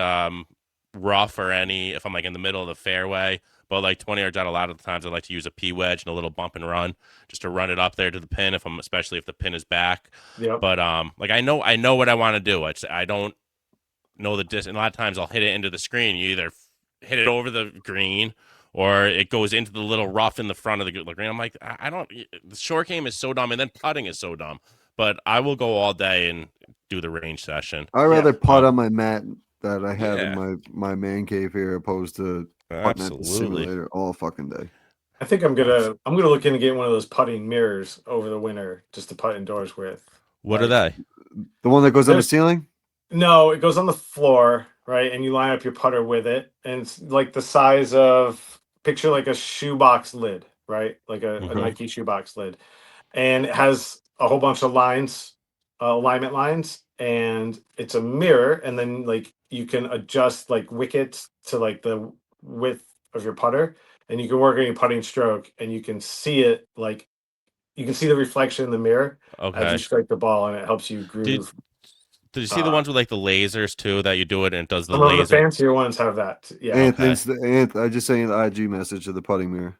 [SPEAKER 2] rough or any, if I'm like in the middle of the fairway, but like 20 yards out, a lot of the times I like to use a P wedge and a little bump and run just to run it up there to the pin, especially if the pin is back.
[SPEAKER 4] Yep.
[SPEAKER 2] But like I know what I want to do. I don't know the distance. A lot of times I'll hit it into the screen. You either hit it over the green or it goes into the little rough in the front of the green. I'm like, the short game is so dumb, and then putting is so dumb. But I will go all day and do the range session.
[SPEAKER 3] I'd rather putt on my mat that I have in my man cave here, opposed to putting at the simulator all fucking day.
[SPEAKER 4] I think I'm gonna look into getting one of those putting mirrors over the winter just to putt indoors with.
[SPEAKER 2] What are they?
[SPEAKER 3] The one that goes on the ceiling?
[SPEAKER 4] No, it goes on the floor, right? And you line up your putter with it, and it's like the size of, picture like a shoebox lid, right? Like a Nike shoebox lid, and it has a whole bunch of lines, alignment lines, and it's a mirror, and then like you can adjust like wickets to like the width of your putter, and you can work on your putting stroke, and you can see it, like you can see the reflection in the mirror as you strike the ball, and it helps you groove.
[SPEAKER 2] Did you see the ones with like the lasers too, that you do it and it does the
[SPEAKER 4] some
[SPEAKER 2] laser?
[SPEAKER 4] Of the fancier ones have that. Yeah.
[SPEAKER 3] I just sent the IG message to the putting mirror.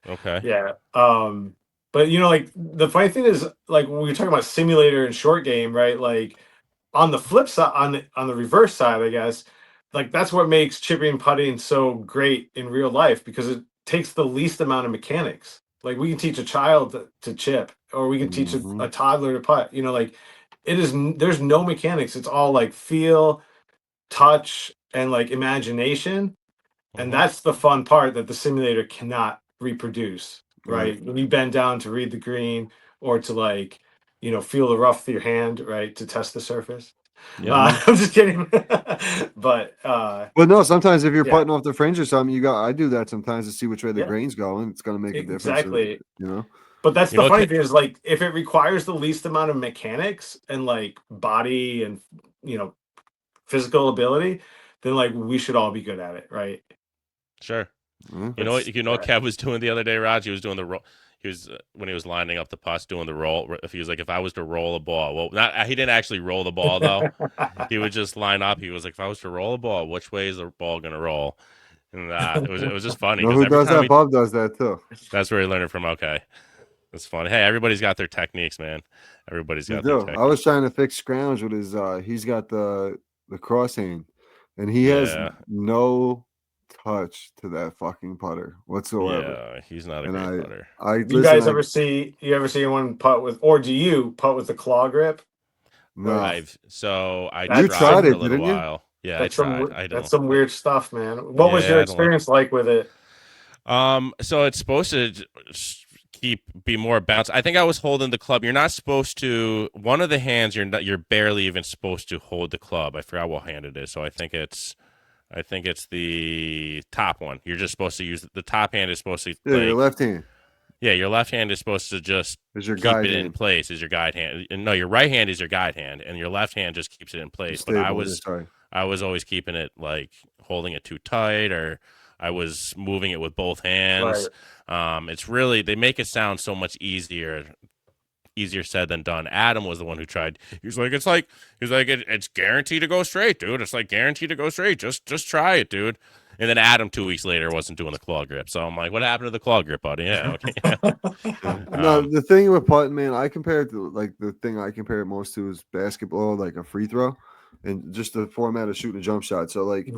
[SPEAKER 2] Okay.
[SPEAKER 4] Yeah. But like the funny thing is, like when we're talking about simulator and short game, right? Like on the flip side, on the reverse side, I guess, like that's what makes chipping and putting so great in real life, because it takes the least amount of mechanics. Like we can teach a child to chip, or we can teach a toddler to putt. Like there's no mechanics. It's all like feel, touch, and like imagination. And that's the fun part that the simulator cannot reproduce, right? When you bend down to read the green, or to like, feel the rough through your hand, right? To test the surface. I'm just kidding. But
[SPEAKER 3] no, sometimes if you're putting off the fringe or something, I do that sometimes to see which way the grain's going. It's going to make a difference.
[SPEAKER 4] Exactly. But that's the funny thing is, like, if it requires the least amount of mechanics and like body and physical ability, then like we should all be good at it, right?
[SPEAKER 2] Sure. You know what Kev was doing the other day, Raj? He was doing the roll. He was when he was lining up the putts, doing the roll. If he was like, if I was to roll a ball, he didn't actually roll the ball though. He would just line up. He was like, if I was to roll a ball, which way is the ball gonna roll? And it was just funny.
[SPEAKER 3] Who does that? Bob does that too.
[SPEAKER 2] That's where he learned it from. Okay. That's funny. Hey, everybody's got their techniques, man. Everybody's got their techniques.
[SPEAKER 3] I was trying to fix Scrounge with his he's got the cross hand, and he has no touch to that fucking putter whatsoever.
[SPEAKER 2] Yeah, he's not a great putter.
[SPEAKER 4] You guys ever see anyone putt with, or do you putt with the claw grip?
[SPEAKER 3] No.
[SPEAKER 2] You
[SPEAKER 3] tried it,
[SPEAKER 2] didn't you? While. Yeah, I tried.
[SPEAKER 4] That's some weird stuff, man. What was your experience like with it?
[SPEAKER 2] So it's supposed to be more bounce. I think I was holding the club. You're not supposed to. One of the hands, you're barely even supposed to hold the club. I forgot what hand it is. So I think it's I think it's the top one. You're just supposed to use the top hand is supposed to
[SPEAKER 3] your left hand.
[SPEAKER 2] Yeah, your left hand is supposed to just
[SPEAKER 3] is your
[SPEAKER 2] keep
[SPEAKER 3] guide
[SPEAKER 2] it
[SPEAKER 3] hand.
[SPEAKER 2] in place. Is your guide hand? And no, your right hand is your guide hand, and your left hand just keeps it in place.
[SPEAKER 3] Stable,
[SPEAKER 2] but I was always keeping it like holding it too tight, or I was moving it with both hands.
[SPEAKER 4] Right.
[SPEAKER 2] It's really they make it sound so much easier said than done. Adam was the one who tried. He's like, it's guaranteed to go straight, dude. It's like guaranteed to go straight. Just try it, dude. And then Adam 2 weeks later wasn't doing the claw grip. So I'm like, what happened to the claw grip, buddy? Yeah, okay.
[SPEAKER 3] No, the thing with putting, man, I compare it to like the thing I compare it most to is basketball, like a free throw, and just the format of shooting a jump shot. So like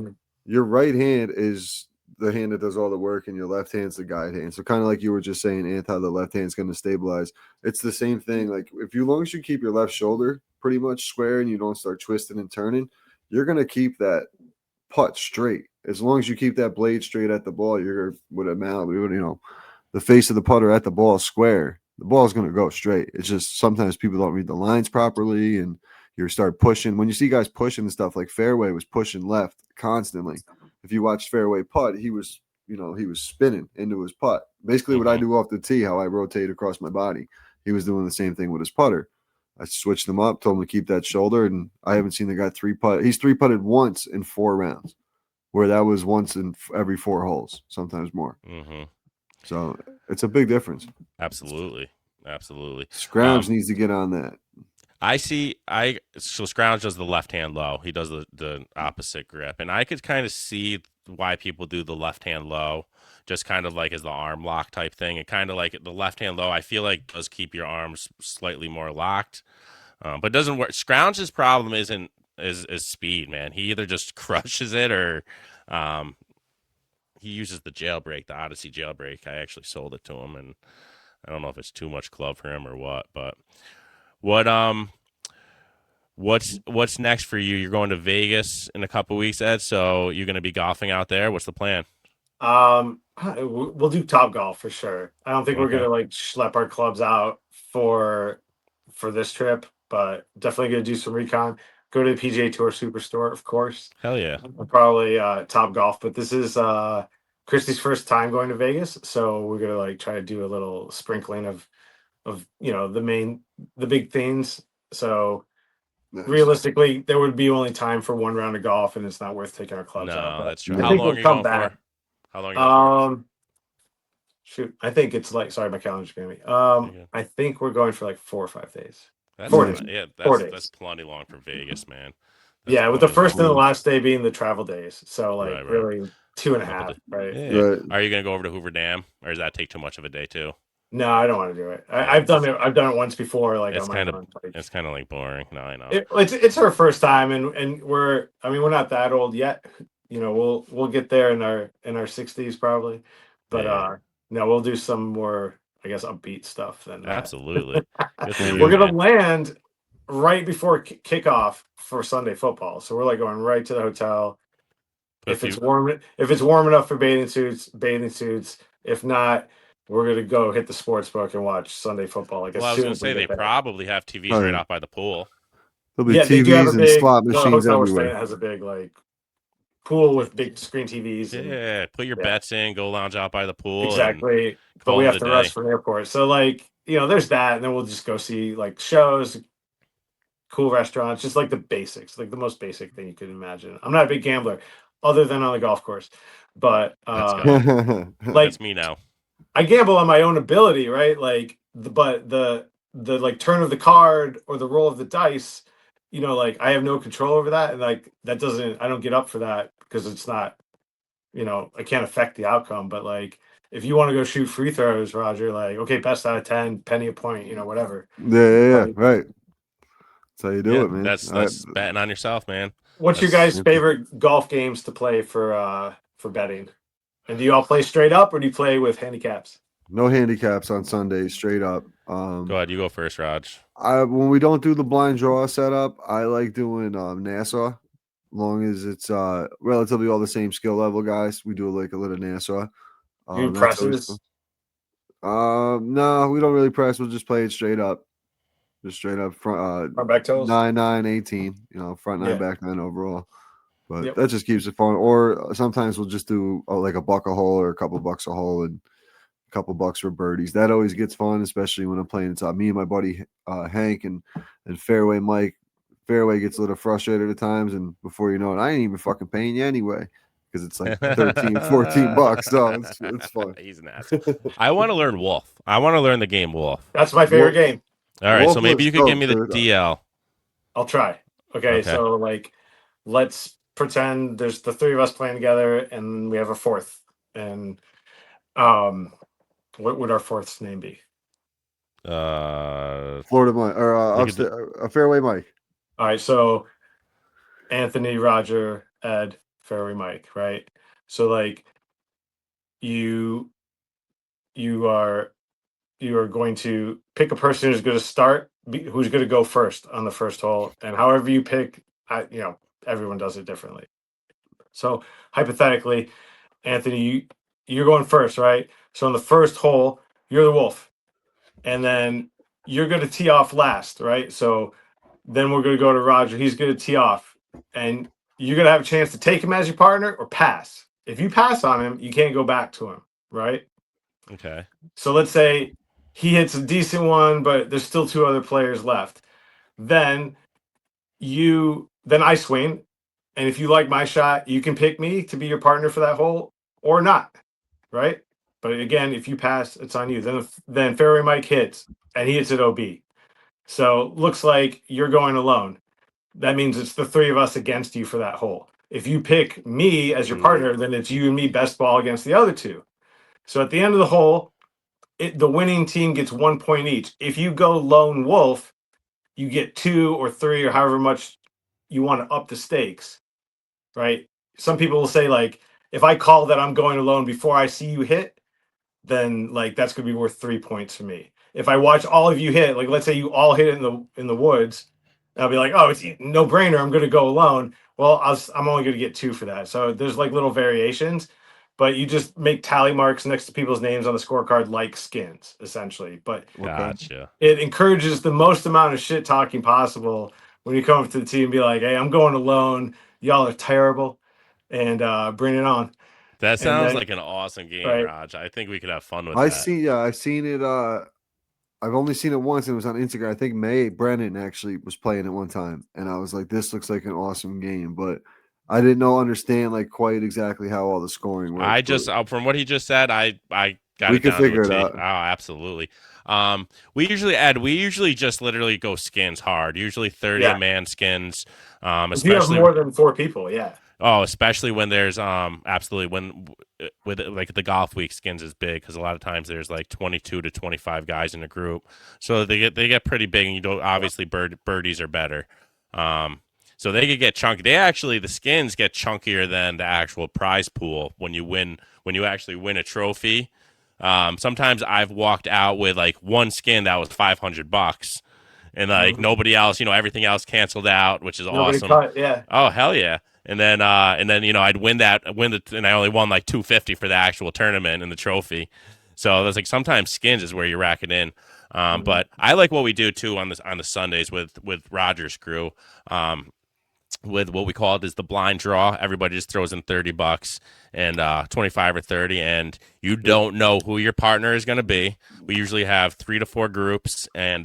[SPEAKER 3] your right hand is the hand that does all the work, and your left hand's the guide hand. So kind of like you were just saying, Ant, how the left hand's going to stabilize. It's the same thing. Like if you, long as you keep your left shoulder pretty much square and you don't start twisting and turning, you're going to keep that putt straight. As long as you keep that blade straight at the ball, you're with a mallet, the face of the putter at the ball square. The ball's going to go straight. It's just sometimes people don't read the lines properly, and you start pushing. When you see guys pushing and stuff, like Fairway was pushing left constantly. If you watch Fairway putt, he was spinning into his putt. Basically, what I do off the tee, how I rotate across my body, he was doing the same thing with his putter. I switched him up, told him to keep that shoulder, and I haven't seen the guy three-putt. He's three-putted once in 4 rounds, where that was once in every 4 holes, sometimes more.
[SPEAKER 2] Mm-hmm.
[SPEAKER 3] So it's a big difference.
[SPEAKER 2] Absolutely.
[SPEAKER 3] Scrounge needs to get on that.
[SPEAKER 2] So Scrounge does the left hand low. He does the opposite grip, and I could kind of see why people do the left hand low, just kind of like as the arm lock type thing. And kind of like the left hand low, I feel like does keep your arms slightly more locked, but doesn't work. Scrounge's problem isn't is speed, man. He either just crushes it or he uses the jailbreak, the Odyssey jailbreak. I actually sold it to him, and I don't know if it's too much club for him or what, but what's next for you? You're going to Vegas in a couple weeks, Ed. So you're going to be golfing out there. What's the plan?
[SPEAKER 4] We'll do Top Golf for sure. I don't think we're gonna like schlep our clubs out for this trip, but definitely gonna do some recon. Go to the PGA Tour Superstore, of course.
[SPEAKER 2] Hell yeah.
[SPEAKER 4] Probably Top Golf, but this is Christy's first time going to Vegas, so we're gonna like try to do a little sprinkling of the big things. So realistically, there would be only time for 1 round of golf, and it's not worth taking our clubs out.
[SPEAKER 2] No, that's true. How long are you going for? How long are you going for?
[SPEAKER 4] Shoot, I think it's like, sorry, my calendar's gonna be. I think we're going for like 4 or 5 days.
[SPEAKER 2] That's
[SPEAKER 4] 4 days.
[SPEAKER 2] Yeah,
[SPEAKER 4] 4 days.
[SPEAKER 2] That's plenty long for Vegas, man.
[SPEAKER 4] Yeah, with the first and the last day being the travel days, so like really 2.5, right?
[SPEAKER 2] Yeah. Are you gonna go over to Hoover Dam, or does that take too much of a day too?
[SPEAKER 4] No, I don't want to do it. I've done it once before. Like
[SPEAKER 2] it's kind of like boring. No, I know.
[SPEAKER 4] It's our first time, and we're not that old yet. We'll get there in our 60s probably, but no, we'll do some more, I guess, upbeat stuff than that.
[SPEAKER 2] Absolutely.
[SPEAKER 4] We're gonna land right before kickoff for Sunday football, so we're like going right to the hotel. If it's warm enough for bathing suits. If not, we're gonna go hit the sports book and watch Sunday football. Like,
[SPEAKER 2] I was gonna say they probably have TVs right out by the pool.
[SPEAKER 3] There'll be TVs and slot machines everywhere.
[SPEAKER 4] It has a big like pool with big screen TVs.
[SPEAKER 2] Yeah, put your bets in, go lounge out by the pool.
[SPEAKER 4] Exactly, but we have to rush from the airport, so like there's that, and then we'll just go see like shows, cool restaurants, just like the basics, like the most basic thing you could imagine. I'm not a big gambler, other than on the golf course, but
[SPEAKER 2] like that's me now.
[SPEAKER 4] I gamble on my own ability, right? Like, but the like turn of the card or the roll of the dice, like I have no control over that, and like I don't get up for that because it's not, I can't affect the outcome. But like, if you want to go shoot free throws, Roger, like, okay, best out of 10, penny a point, whatever.
[SPEAKER 3] Yeah, right. That's how you do it, man.
[SPEAKER 2] That's betting on yourself, man.
[SPEAKER 4] What's your guys' favorite golf games to play for betting? And do you all play straight up, or do you play with handicaps?
[SPEAKER 3] No handicaps on Sundays, straight up.
[SPEAKER 2] Go ahead, you go first, Raj.
[SPEAKER 3] When we don't do the blind draw setup, I like doing Nassau. As long as it's relatively all the same skill level guys, we do like a little Nassau.
[SPEAKER 4] You presses?
[SPEAKER 3] No, we don't really press. We'll just play it straight up. Just straight up front.
[SPEAKER 4] Front back toes?
[SPEAKER 3] 9, 9, 18. Front 9, back 9 overall. But that just keeps it fun. Or sometimes we'll just do like a buck a hole or a couple bucks a hole and a couple bucks for birdies. That always gets fun, especially when I'm playing inside. Me and my buddy Hank and Fairway Mike. Fairway gets a little frustrated at times, and before you know it, I ain't even fucking paying you anyway because it's like 13, 14 bucks. So it's fun.
[SPEAKER 2] He's an ass. I want to learn Wolf. I want to learn the game Wolf.
[SPEAKER 4] That's my favorite game.
[SPEAKER 2] All right,
[SPEAKER 3] Wolf
[SPEAKER 2] so maybe you could give me the
[SPEAKER 3] dude.
[SPEAKER 2] DL.
[SPEAKER 4] I'll try. Okay, so like, let's pretend there's the three of us playing together, and we have a fourth. And what would our fourth's name be?
[SPEAKER 3] Florida Mike or Fairway Mike.
[SPEAKER 4] All right, so Anthony, Roger, Ed, Fairway Mike, right? So like you are going to pick a person who's going to start, who's going to go first on the first hole, and however you pick, everyone does it differently. So hypothetically, Anthony, you're going first, right? So on the first hole, you're the wolf, and then you're going to tee off last, right? So then we're going to go to Roger. He's going to tee off, and you're going to have a chance to take him as your partner or pass. If you pass on him, you can't go back to him, right?
[SPEAKER 2] Okay.
[SPEAKER 4] So let's say he hits a decent one, but there's still two other players left. Then I swing, and if you like my shot, you can pick me to be your partner for that hole or not, right? But again, if you pass, it's on you. Then Fairway Mike hits, and he hits at OB. So looks like you're going alone. That means it's the three of us against you for that hole. If you pick me as your partner, then it's you and me best ball against the other two. So at the end of the hole, the winning team gets 1 point each. If you go lone wolf, you get 2 or 3 or however much you want to up the stakes, right? Some people will say, like, if I call that I'm going alone before I see you hit, then like that's going to be worth 3 points for me. If I watch all of you hit, like let's say you all hit in the woods, I'll be like, oh, it's no brainer. I'm going to go alone. Well, I'm only going to get 2 for that. So there's like little variations, but you just make tally marks next to people's names on the scorecard like skins, essentially. But
[SPEAKER 2] gotcha.
[SPEAKER 4] It encourages the most amount of shit talking possible when you come up to the team and be like, hey, I'm going alone. Y'all are terrible. And bring it on.
[SPEAKER 2] That sounds like an awesome game, right? Raj. I think we could have fun with that.
[SPEAKER 3] I've seen it. I've only seen it once, and it was on Instagram. I think Brennan actually was playing it one time, and I was like, "This looks like an awesome game," but I didn't understand like quite exactly how all the scoring works.
[SPEAKER 2] I just from what he just said, I got
[SPEAKER 3] we
[SPEAKER 2] it down
[SPEAKER 3] can figure
[SPEAKER 2] to
[SPEAKER 3] it out.
[SPEAKER 2] Oh, absolutely. We usually just literally go skins hard. Usually 30 man skins.
[SPEAKER 4] Especially if you have more than 4 people, yeah.
[SPEAKER 2] Oh, especially when there's absolutely with like the golf week skins is big because a lot of times there's like 22 to 25 guys in a group, so they get pretty big, and you don't obviously birdies are better, so they could get chunky. The skins get chunkier than the actual prize pool when you actually win a trophy. Sometimes I've walked out with like one skin that was $500, and like nobody else, everything else canceled out, which is awesome.
[SPEAKER 4] Yeah.
[SPEAKER 2] Oh hell yeah. And then I'd win and I only won like $250 for the actual tournament and the trophy. So there's like sometimes skins is where you rack it in. But I like what we do too on the Sundays with Roger's crew. With what we call it is the blind draw. Everybody just throws in $30 and 25 or 30, and you don't know who your partner is going to be. We usually have 3 to 4 groups, and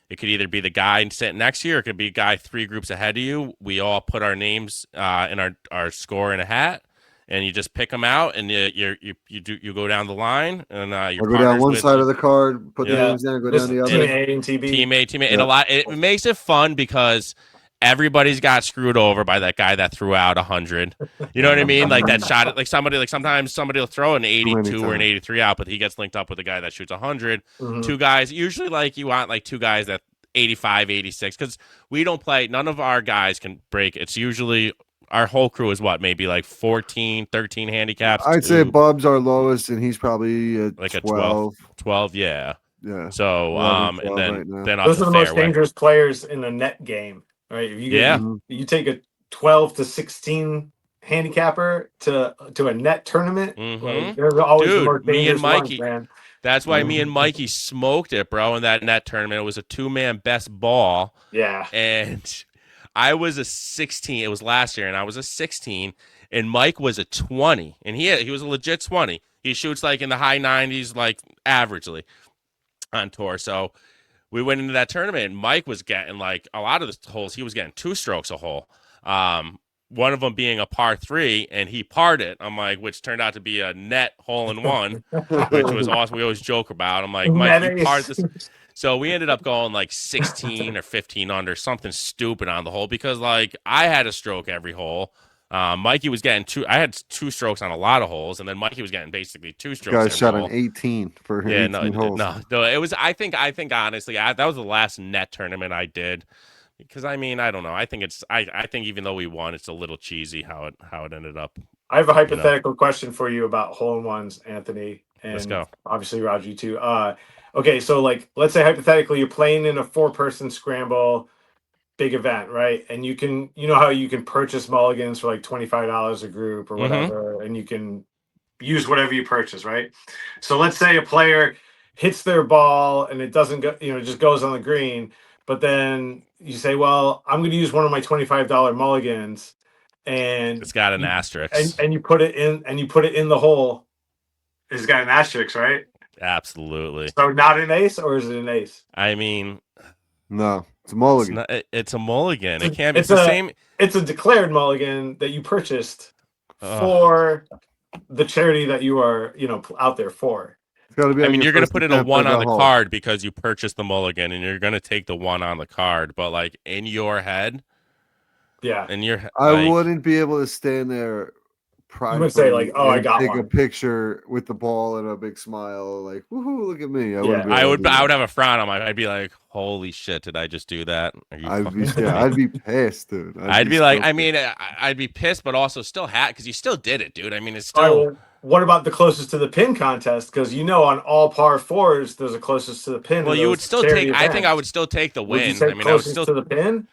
[SPEAKER 2] it could either be the guy sitting next to you, or it could be a guy 3 groups ahead of you. We all put our names and our score in a hat, and you just pick them out, and you go down the line, and you
[SPEAKER 3] go down one side of the card, put the names down, go down the other.
[SPEAKER 4] Team A and TB.
[SPEAKER 2] Team A. And it makes it fun because everybody's got screwed over by that guy that threw out 100. You know what I mean? Like that shot, like sometimes somebody will throw an 82 or an 83 out, but he gets linked up with a guy that shoots 100. 2 guys, usually like you want like 2 guys that 85, 86, because we don't play. None of our guys can break. It's usually our whole crew is maybe like 14, 13 handicaps.
[SPEAKER 3] I'd say Bub's our lowest, and he's probably like 12.
[SPEAKER 2] 12, yeah.
[SPEAKER 3] Yeah.
[SPEAKER 2] So, 11, and then
[SPEAKER 3] right
[SPEAKER 2] then
[SPEAKER 4] those are the most dangerous players in a net game. Right. If you take a 12 to 16 handicapper to a net tournament, like, they're always the most dangerous ones, man.
[SPEAKER 2] That's why me and Mikey smoked it, bro, in that net tournament. It was a 2-man best ball.
[SPEAKER 4] Yeah.
[SPEAKER 2] And I was a 16. It was last year, and I was a 16, and Mike was a 20, and he was a legit 20. He shoots like in the high 90s, like averagely on tour. So we went into that tournament, and Mike was getting like a lot of the holes. He was getting 2 strokes a hole. One of them being a par 3, and he parred it. I'm like, which turned out to be a net hole in one, which was awesome. We always joke about. I'm like, Mike, you parred this. So we ended up going like 16 or 15 under, something stupid on the hole because like I had a stroke every hole. Mikey was getting 2. I had 2 strokes on a lot of holes, and then Mikey was getting basically 2 strokes.
[SPEAKER 3] Guys shot an 18 for 18 holes.
[SPEAKER 2] No, it was. I think honestly, that was the last net tournament I did. Because I mean, I don't know. I think it's. I think even though we won, it's a little cheesy how it ended up.
[SPEAKER 4] I have a hypothetical question for you about hole-in-ones, Anthony, and
[SPEAKER 2] let's go.
[SPEAKER 4] Obviously, Raji too. Okay, so like, let's say hypothetically, you're playing in a 4-person scramble, big event, right? And you know how you can purchase mulligans for like $25 a group or whatever, and you can use whatever you purchase, right? So let's say a player hits their ball and it doesn't go, it just goes on the green. But then you say, well, I'm going to use one of my $25 mulligans, and
[SPEAKER 2] it's got an asterisk,
[SPEAKER 4] and you put it in the hole. It's got an asterisk, right?
[SPEAKER 2] Absolutely.
[SPEAKER 4] So not an ace, or is it an ace?
[SPEAKER 2] I mean,
[SPEAKER 3] no, it's a mulligan.
[SPEAKER 2] It's a mulligan. It can't be.
[SPEAKER 4] It's
[SPEAKER 2] the same.
[SPEAKER 4] It's a declared mulligan that you purchased for the charity that you are, out there for.
[SPEAKER 3] Be
[SPEAKER 2] you're going to put in a 1 on the card because you purchased the mulligan, and you're going to take the 1 on the card. But like in your head,
[SPEAKER 3] I wouldn't be able to stand there.
[SPEAKER 4] You would say like, "Oh, I got
[SPEAKER 3] take
[SPEAKER 4] one."
[SPEAKER 3] a picture with the ball and a big smile, like, "Woohoo! Look at me!"
[SPEAKER 2] I would have a frown on my. I'd be like, "Holy shit! Did I just do that?"
[SPEAKER 3] I'd be pissed, dude.
[SPEAKER 2] I'd be like, I'd be pissed, but also still because you still did it, dude. I mean, it's still.
[SPEAKER 4] What about the closest to the pin contest? Because on all par 4s, there's a closest to the pin.
[SPEAKER 2] Well, you would still take.
[SPEAKER 4] Events.
[SPEAKER 2] I think I would still take the win.
[SPEAKER 4] I would still to the pin.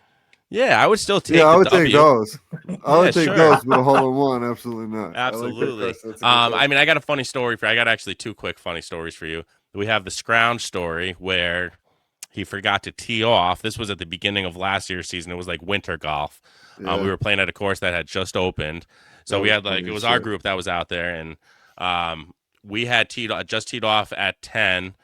[SPEAKER 2] Yeah, I would still take.
[SPEAKER 3] I would
[SPEAKER 2] take
[SPEAKER 3] those. I would take those, but a hole in one, absolutely not.
[SPEAKER 2] Absolutely. I got a funny story for. I got actually 2 quick funny stories for you. We have the scrounge story where he forgot to tee off. This was at the beginning of last year's season. It was like winter golf. Yeah. We were playing at a course that had just opened, so we had it was our group that was out there, and we had just teed off at 10.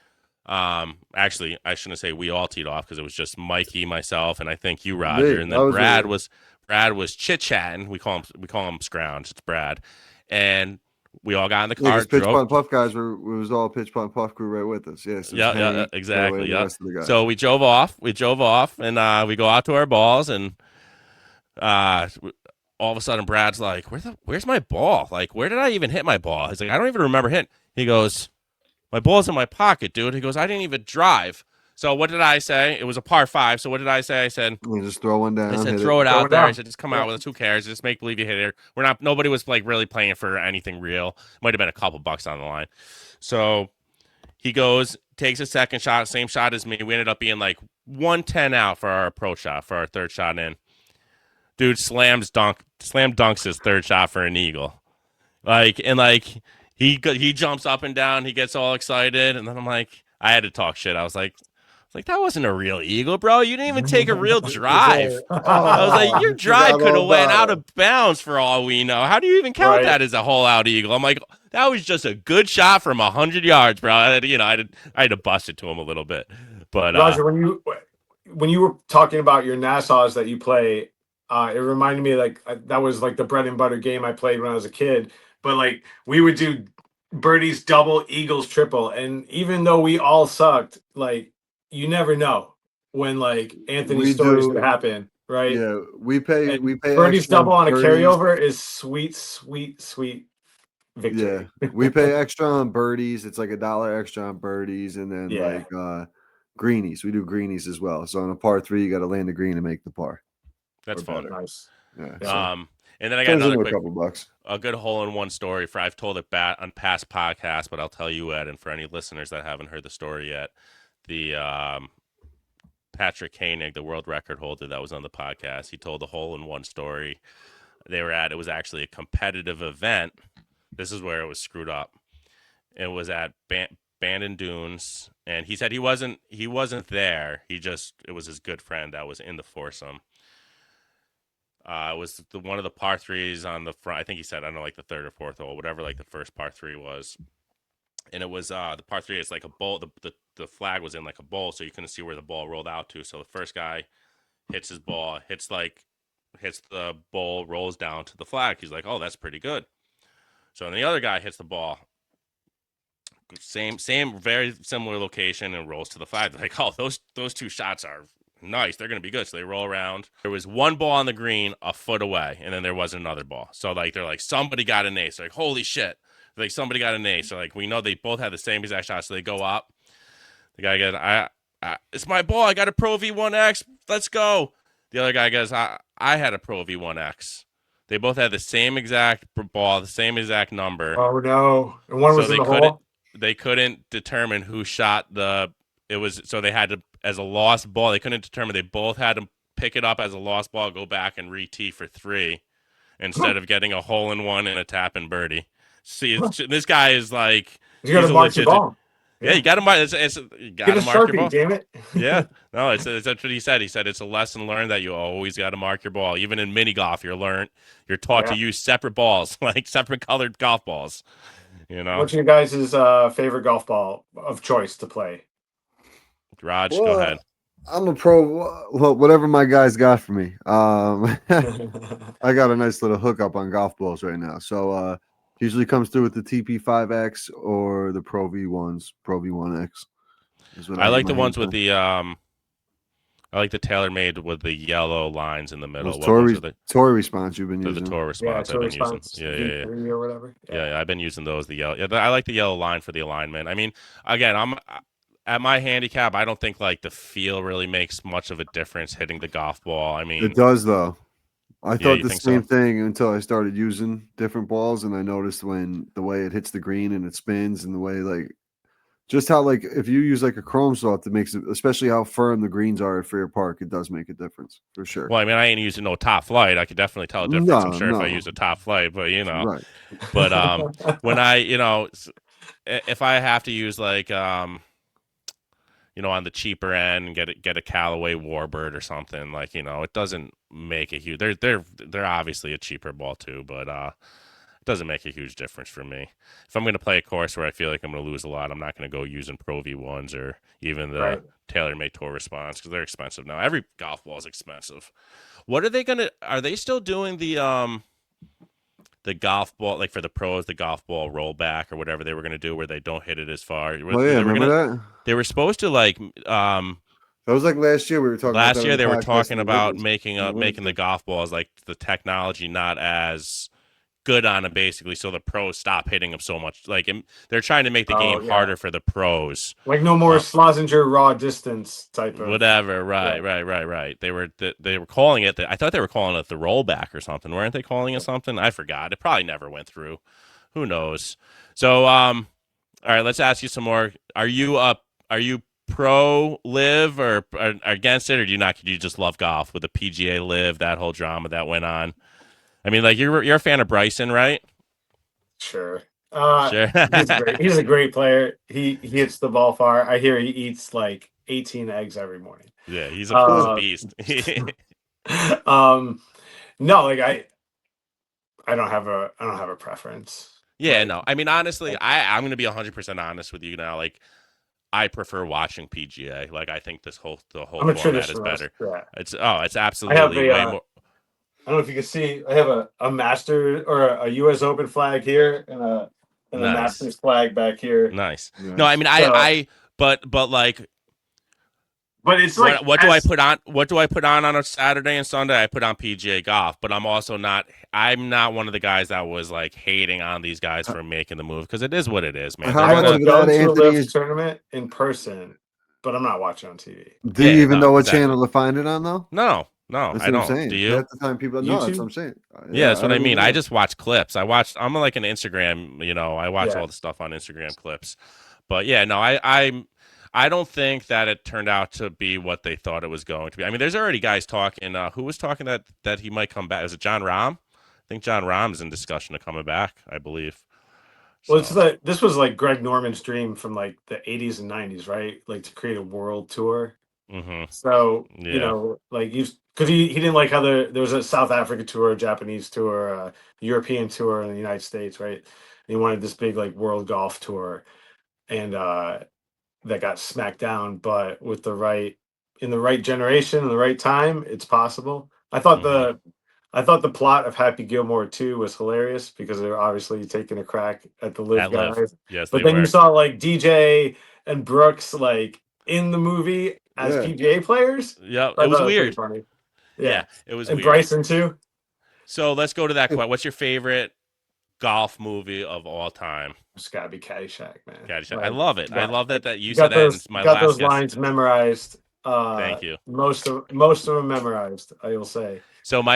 [SPEAKER 2] Actually, I shouldn't say we all teed off because it was just Mikey, myself, and I think you, Roger, and then Brad was chit chatting. We call him Scrounge. It's Brad, and we all got in the car.
[SPEAKER 3] Yeah, Pitch Putt Puff guys was all Pitch Putt Puff crew right with us. Yes.
[SPEAKER 2] Yeah, exactly. Yeah. So we drove off, and we go out to our balls, and all of a sudden Brad's like, "Where's my ball? Like, where did I even hit my ball?" He's like, "I don't even remember hitting." He goes, "My ball's in my pocket, dude." He goes, "I didn't even drive." So what did I say? It was a par 5. So what did I say? I said,
[SPEAKER 3] "You just throw one down."
[SPEAKER 2] I said, "Throw it out there." I said, "Just come out with it. Who cares? Just make believe you hit it." Nobody was like really playing for anything real. Might have been a couple bucks on the line. So he goes, takes a second shot, same shot as me. We ended up being like 110 out for our approach shot, for our third shot in. Dude slam dunks his third shot for an eagle. He jumps up and down. He gets all excited, and then I'm like, I had to talk shit. I was like, that wasn't a real eagle, bro. You didn't even take a real drive. I was like, your drive could have went out of bounds for all we know. How do you even count that as a hole out eagle? I'm like, that was just a good shot from 100 yards, bro. I had to bust it to him a little bit. But
[SPEAKER 4] Roger, when you were talking about your Nassaus that you play, it reminded me that was like the bread and butter game I played when I was a kid. But like we would do birdies, double, eagles, triple, and even though we all sucked, like you never know when like Anthony's stories would happen, right?
[SPEAKER 3] Yeah, we pay
[SPEAKER 4] birdies double on a carryover is sweet victory.
[SPEAKER 3] Yeah, we pay extra on birdies. It's like $1 extra on birdies, and then like greenies. We do greenies as well. So on a par 3, you got to land the green to make the par.
[SPEAKER 2] That's fun.
[SPEAKER 4] Nice.
[SPEAKER 3] Yeah.
[SPEAKER 2] And then I got another
[SPEAKER 3] couple bucks.
[SPEAKER 2] A good hole-in-one story I've told it on past podcasts, but I'll tell you, Ed, and for any listeners that haven't heard the story yet, the Patrick Koenig, the world record holder that was on the podcast, he told the hole-in-one story. It was actually a competitive event. This is where it was screwed up. It was at Bandon Dunes, and he said he wasn't there. It was his good friend that was in the foursome. It was one of the par threes on the front. I think he said, I don't know, like the third or fourth hole, whatever, like the first par three was. And it was the par three. It's like a bowl. The flag was in like a bowl, so you couldn't see where the ball rolled out to. So the first guy hits his ball, hits the bowl, rolls down to the flag. He's like, oh, that's pretty good. So then the other guy hits the ball, same, very similar location, and rolls to the flag. They're like, oh, those two shots are nice. They're gonna be good. So they roll around. There was one ball on the green a foot away, and then there was another ball. So like they're like, somebody got an ace. They're like, holy shit. They're like, somebody got an ace. So like we know they both had the same exact shot. So they go up. The guy goes, it's my ball. I got a Pro V1X. Let's go. The other guy goes, I had a Pro V1X. They both had the same exact ball, the same exact number.
[SPEAKER 4] Oh no! And one was in the hole.
[SPEAKER 2] They couldn't determine who shot the. It was so they had to as a lost ball. They couldn't determine. They both had to pick it up as a lost ball, go back and re-tee for 3, instead of getting a hole in one and a tap and birdie. See, this guy is like
[SPEAKER 4] you got to mark your ball.
[SPEAKER 2] Yeah, you got to mark. You got to mark your ball.
[SPEAKER 4] Damn it!
[SPEAKER 2] Yeah, no, that's what he said. He said it's a lesson learned that you always got to mark your ball. Even in mini golf, you're taught to use separate balls, like separate colored golf balls. You know.
[SPEAKER 4] What's your guys' favorite golf ball of choice to play?
[SPEAKER 2] Raj, go ahead.
[SPEAKER 3] I'm a pro. Well, whatever my guys got for me. I got a nice little hookup on golf balls right now. So usually comes through with the TP5X or the Pro V1s, Pro V1X.
[SPEAKER 2] I like the ones with the I like the TaylorMade with the yellow lines in the middle.
[SPEAKER 3] Tour Response you've been using.
[SPEAKER 2] The Tour Response I've been using. Yeah.
[SPEAKER 4] Or whatever.
[SPEAKER 2] Yeah, I've been using those. The yellow. Yeah, I like the yellow line for the alignment. I mean, again, I'm at my handicap. I don't think like the feel really makes much of a difference hitting the golf ball. I mean,
[SPEAKER 3] it does though. I thought the same thing until I started using different balls, and I noticed when the way it hits the green and it spins, and the way like just how like if you use like a chrome soft, it makes it, especially how firm the greens are at Frear Park, it does make a difference for sure.
[SPEAKER 2] Well, I mean, I ain't using no top flight. I could definitely tell a difference. I'm sure if I use a top flight, but you know,
[SPEAKER 3] right.
[SPEAKER 2] But when I, you know, if I have to use like you know, on the cheaper end and get a Callaway Warbird or something, like, you know, it doesn't make a huge. They're obviously a cheaper ball too, but it doesn't make a huge difference for me. If I'm going to play a course where I feel like I'm going to lose a lot, I'm not going to go using Pro V1s or even the TaylorMade Tour Response because they're expensive now. Every golf ball is expensive. What are they going to? Are they still doing the golf ball, like for the pros, the golf ball rollback or whatever they were going to do, where they don't hit it as far?
[SPEAKER 3] Oh yeah, remember that?
[SPEAKER 2] They were supposed to like.
[SPEAKER 3] That was like last year. We were talking.
[SPEAKER 2] Last year they were talking about making the golf balls like the technology not as good on them, basically, so the pros stop hitting them so much. Like they're trying to make the game harder for the pros.
[SPEAKER 4] Like no more Schlesinger raw distance type of
[SPEAKER 2] whatever. Right. They were calling it. I thought they were calling it the rollback or something. Weren't they calling it something? I forgot. It probably never went through. Who knows? So all right, let's ask you some more. Are you pro live or against it, or do you not? Do you just love golf with the PGA live, that whole drama that went on? I mean, like you're a fan of Bryson, right?
[SPEAKER 4] Sure.
[SPEAKER 2] Sure.
[SPEAKER 4] He's a great player. He hits the ball far. I hear he eats like 18 eggs every morning.
[SPEAKER 2] Yeah, he's a beast.
[SPEAKER 4] No, like I don't have a preference.
[SPEAKER 2] Yeah,
[SPEAKER 4] like,
[SPEAKER 2] no. I mean, honestly, I'm going to be 100% honest with you now. Like, I prefer watching PGA. Like, I think the whole format is better.
[SPEAKER 4] Yeah.
[SPEAKER 2] It's absolutely way more.
[SPEAKER 4] I don't know if you can see. I have a Master or a U.S. Open flag here and a Masters flag back here.
[SPEAKER 2] Nice. No, I mean but like.
[SPEAKER 4] But it's like
[SPEAKER 2] what do I put on? What do I put on a Saturday and Sunday? I put on PGA golf, but I'm also not. I'm not one of the guys that was like hating on these guys for making the move because it is what it is, man.
[SPEAKER 3] How much of that Anthony's
[SPEAKER 4] tournament in person, but I'm not watching on TV.
[SPEAKER 3] Do you even know what channel to find it on though?
[SPEAKER 2] No, I don't. Do you?
[SPEAKER 3] At the time, people know. That's what I'm saying.
[SPEAKER 2] Yeah, that's what I mean. I just watch clips. I'm like an Instagram. You know, I watch all the stuff on Instagram clips. But yeah, no, I don't think that it turned out to be what they thought it was going to be. I mean, there's already guys talking. Who was talking that he might come back? Is it John Rahm? I think John Rahm is in discussion of coming back, I believe.
[SPEAKER 4] So. Well, this was like Greg Norman's dream from like the 80s and 90s, right? Like to create a world tour.
[SPEAKER 2] Mm-hmm.
[SPEAKER 4] So, you know, like because he didn't like how there was a South Africa tour, a Japanese tour, a European tour in the United States, right? And he wanted this big like world golf tour, and that got smacked down. But with the right generation and the right time, it's possible. I thought the plot of Happy Gilmore 2 was hilarious because they're obviously taking a crack at the live
[SPEAKER 2] At Live.
[SPEAKER 4] guys.
[SPEAKER 2] Yes,
[SPEAKER 4] But
[SPEAKER 2] they
[SPEAKER 4] then you
[SPEAKER 2] were.
[SPEAKER 4] saw like DJ and Brooks like in the movie as
[SPEAKER 3] Yeah.
[SPEAKER 4] PGA players.
[SPEAKER 2] Yeah,
[SPEAKER 4] I
[SPEAKER 2] it was
[SPEAKER 4] thought
[SPEAKER 2] weird.
[SPEAKER 4] pretty funny.
[SPEAKER 2] Yeah, it was
[SPEAKER 4] And
[SPEAKER 2] weird.
[SPEAKER 4] Bryson too.
[SPEAKER 2] So let's go to that question. What's your favorite golf movie of all time?
[SPEAKER 4] It's got to be Caddyshack, man.
[SPEAKER 2] Caddyshack.
[SPEAKER 4] Like,
[SPEAKER 2] I love it. I love that you
[SPEAKER 4] got
[SPEAKER 2] said that. And
[SPEAKER 4] those,
[SPEAKER 2] my
[SPEAKER 4] got
[SPEAKER 2] last
[SPEAKER 4] those
[SPEAKER 2] guess.
[SPEAKER 4] lines memorized.
[SPEAKER 2] Thank you.
[SPEAKER 4] Most of them memorized, I will say.
[SPEAKER 2] So if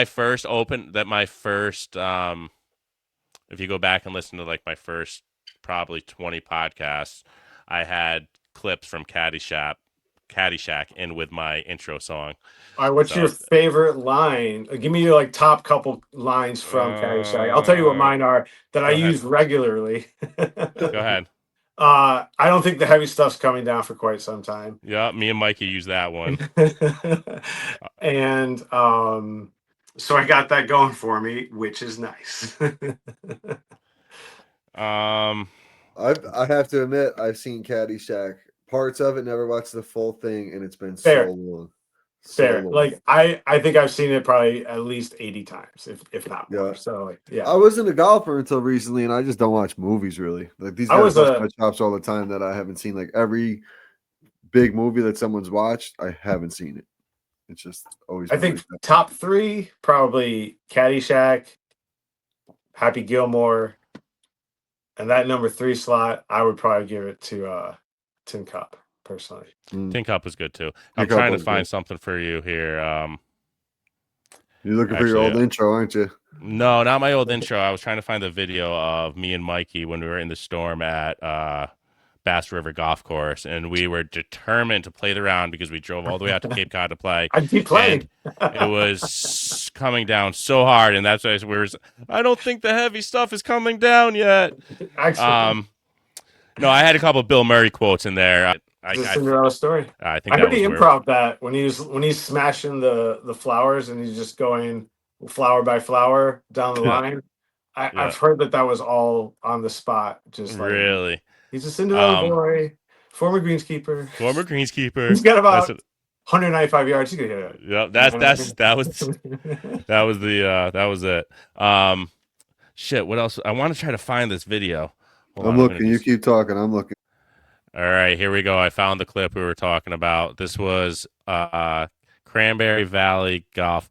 [SPEAKER 2] you go back and listen to like my first probably 20 podcasts, I had clips from Caddyshack in with my intro song.
[SPEAKER 4] All right, what's your favorite line? Give me your like top couple lines from Caddyshack. I'll tell you what mine are that I use regularly.
[SPEAKER 2] Go ahead.
[SPEAKER 4] I don't think the heavy stuff's coming down for quite some time.
[SPEAKER 2] Yeah, me and Mikey use that one.
[SPEAKER 4] And so I got that going for me, which is nice.
[SPEAKER 3] I have to admit, I've seen Caddyshack, parts of it, never watched the full thing, and it's been
[SPEAKER 4] Fair.
[SPEAKER 3] so long.
[SPEAKER 4] Fair. Like I think I've seen it probably at least 80 times, if not more. So like, yeah.
[SPEAKER 3] I wasn't a golfer until recently, and I just don't watch movies really. Like these guys bust my chops all the time that I haven't seen. Like every big movie that someone's watched, I haven't seen it. It's just always.
[SPEAKER 4] I think top 3 probably Caddyshack, Happy Gilmore, and that number 3 slot I would probably give it to Tin Cup personally.
[SPEAKER 2] Tin Cup was good too. I'm trying to find something for you here.
[SPEAKER 3] You're looking for your old intro, aren't you?
[SPEAKER 2] No, not my old intro. I was trying to find the video of me and Mikey when we were in the storm at Bass River Golf Course, and we were determined to play the round because we drove all the way out to Cape Cod to play.
[SPEAKER 4] I keep playing.
[SPEAKER 2] It was coming down so hard, and that's why I don't think the heavy stuff is coming down yet. No, I had a couple of Bill Murray quotes in there.
[SPEAKER 4] It's a Cinderella story.
[SPEAKER 2] I think
[SPEAKER 4] I heard the improv that when he's smashing the flowers and he's just going flower by flower down the line. I've heard that was all on the spot. Just like,
[SPEAKER 2] really,
[SPEAKER 4] he's a Cinderella boy, former greenskeeper. He's got about 195 yards. He's gonna hit it.
[SPEAKER 2] Yep, that was it. Shit, what else? I want to try to find this video.
[SPEAKER 3] I'm looking. You keep talking. I'm looking.
[SPEAKER 2] All right, here we go. I found the clip we were talking about. This was Cranberry Valley Golf.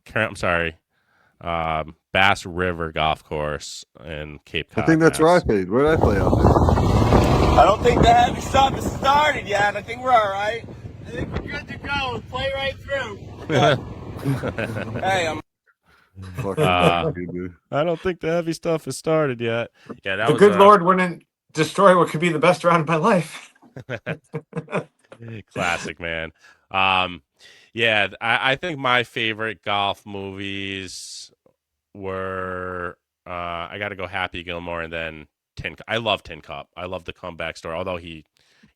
[SPEAKER 2] Bass River Golf Course in Cape Cod.
[SPEAKER 3] I think that's where I played. Where did I play out there?
[SPEAKER 1] I don't think the heavy stuff has started yet. I think we're all right. I think we're good to go. Play right through. Hey, I'm.
[SPEAKER 2] I don't think the heavy stuff has started yet. Yeah, that
[SPEAKER 4] the good Lord wouldn't destroy what could be the best round of my life.
[SPEAKER 2] Classic, man. Yeah, I think my favorite golf movies were I got to go Happy Gilmore and then I love Tin Cup. I love the comeback story, although he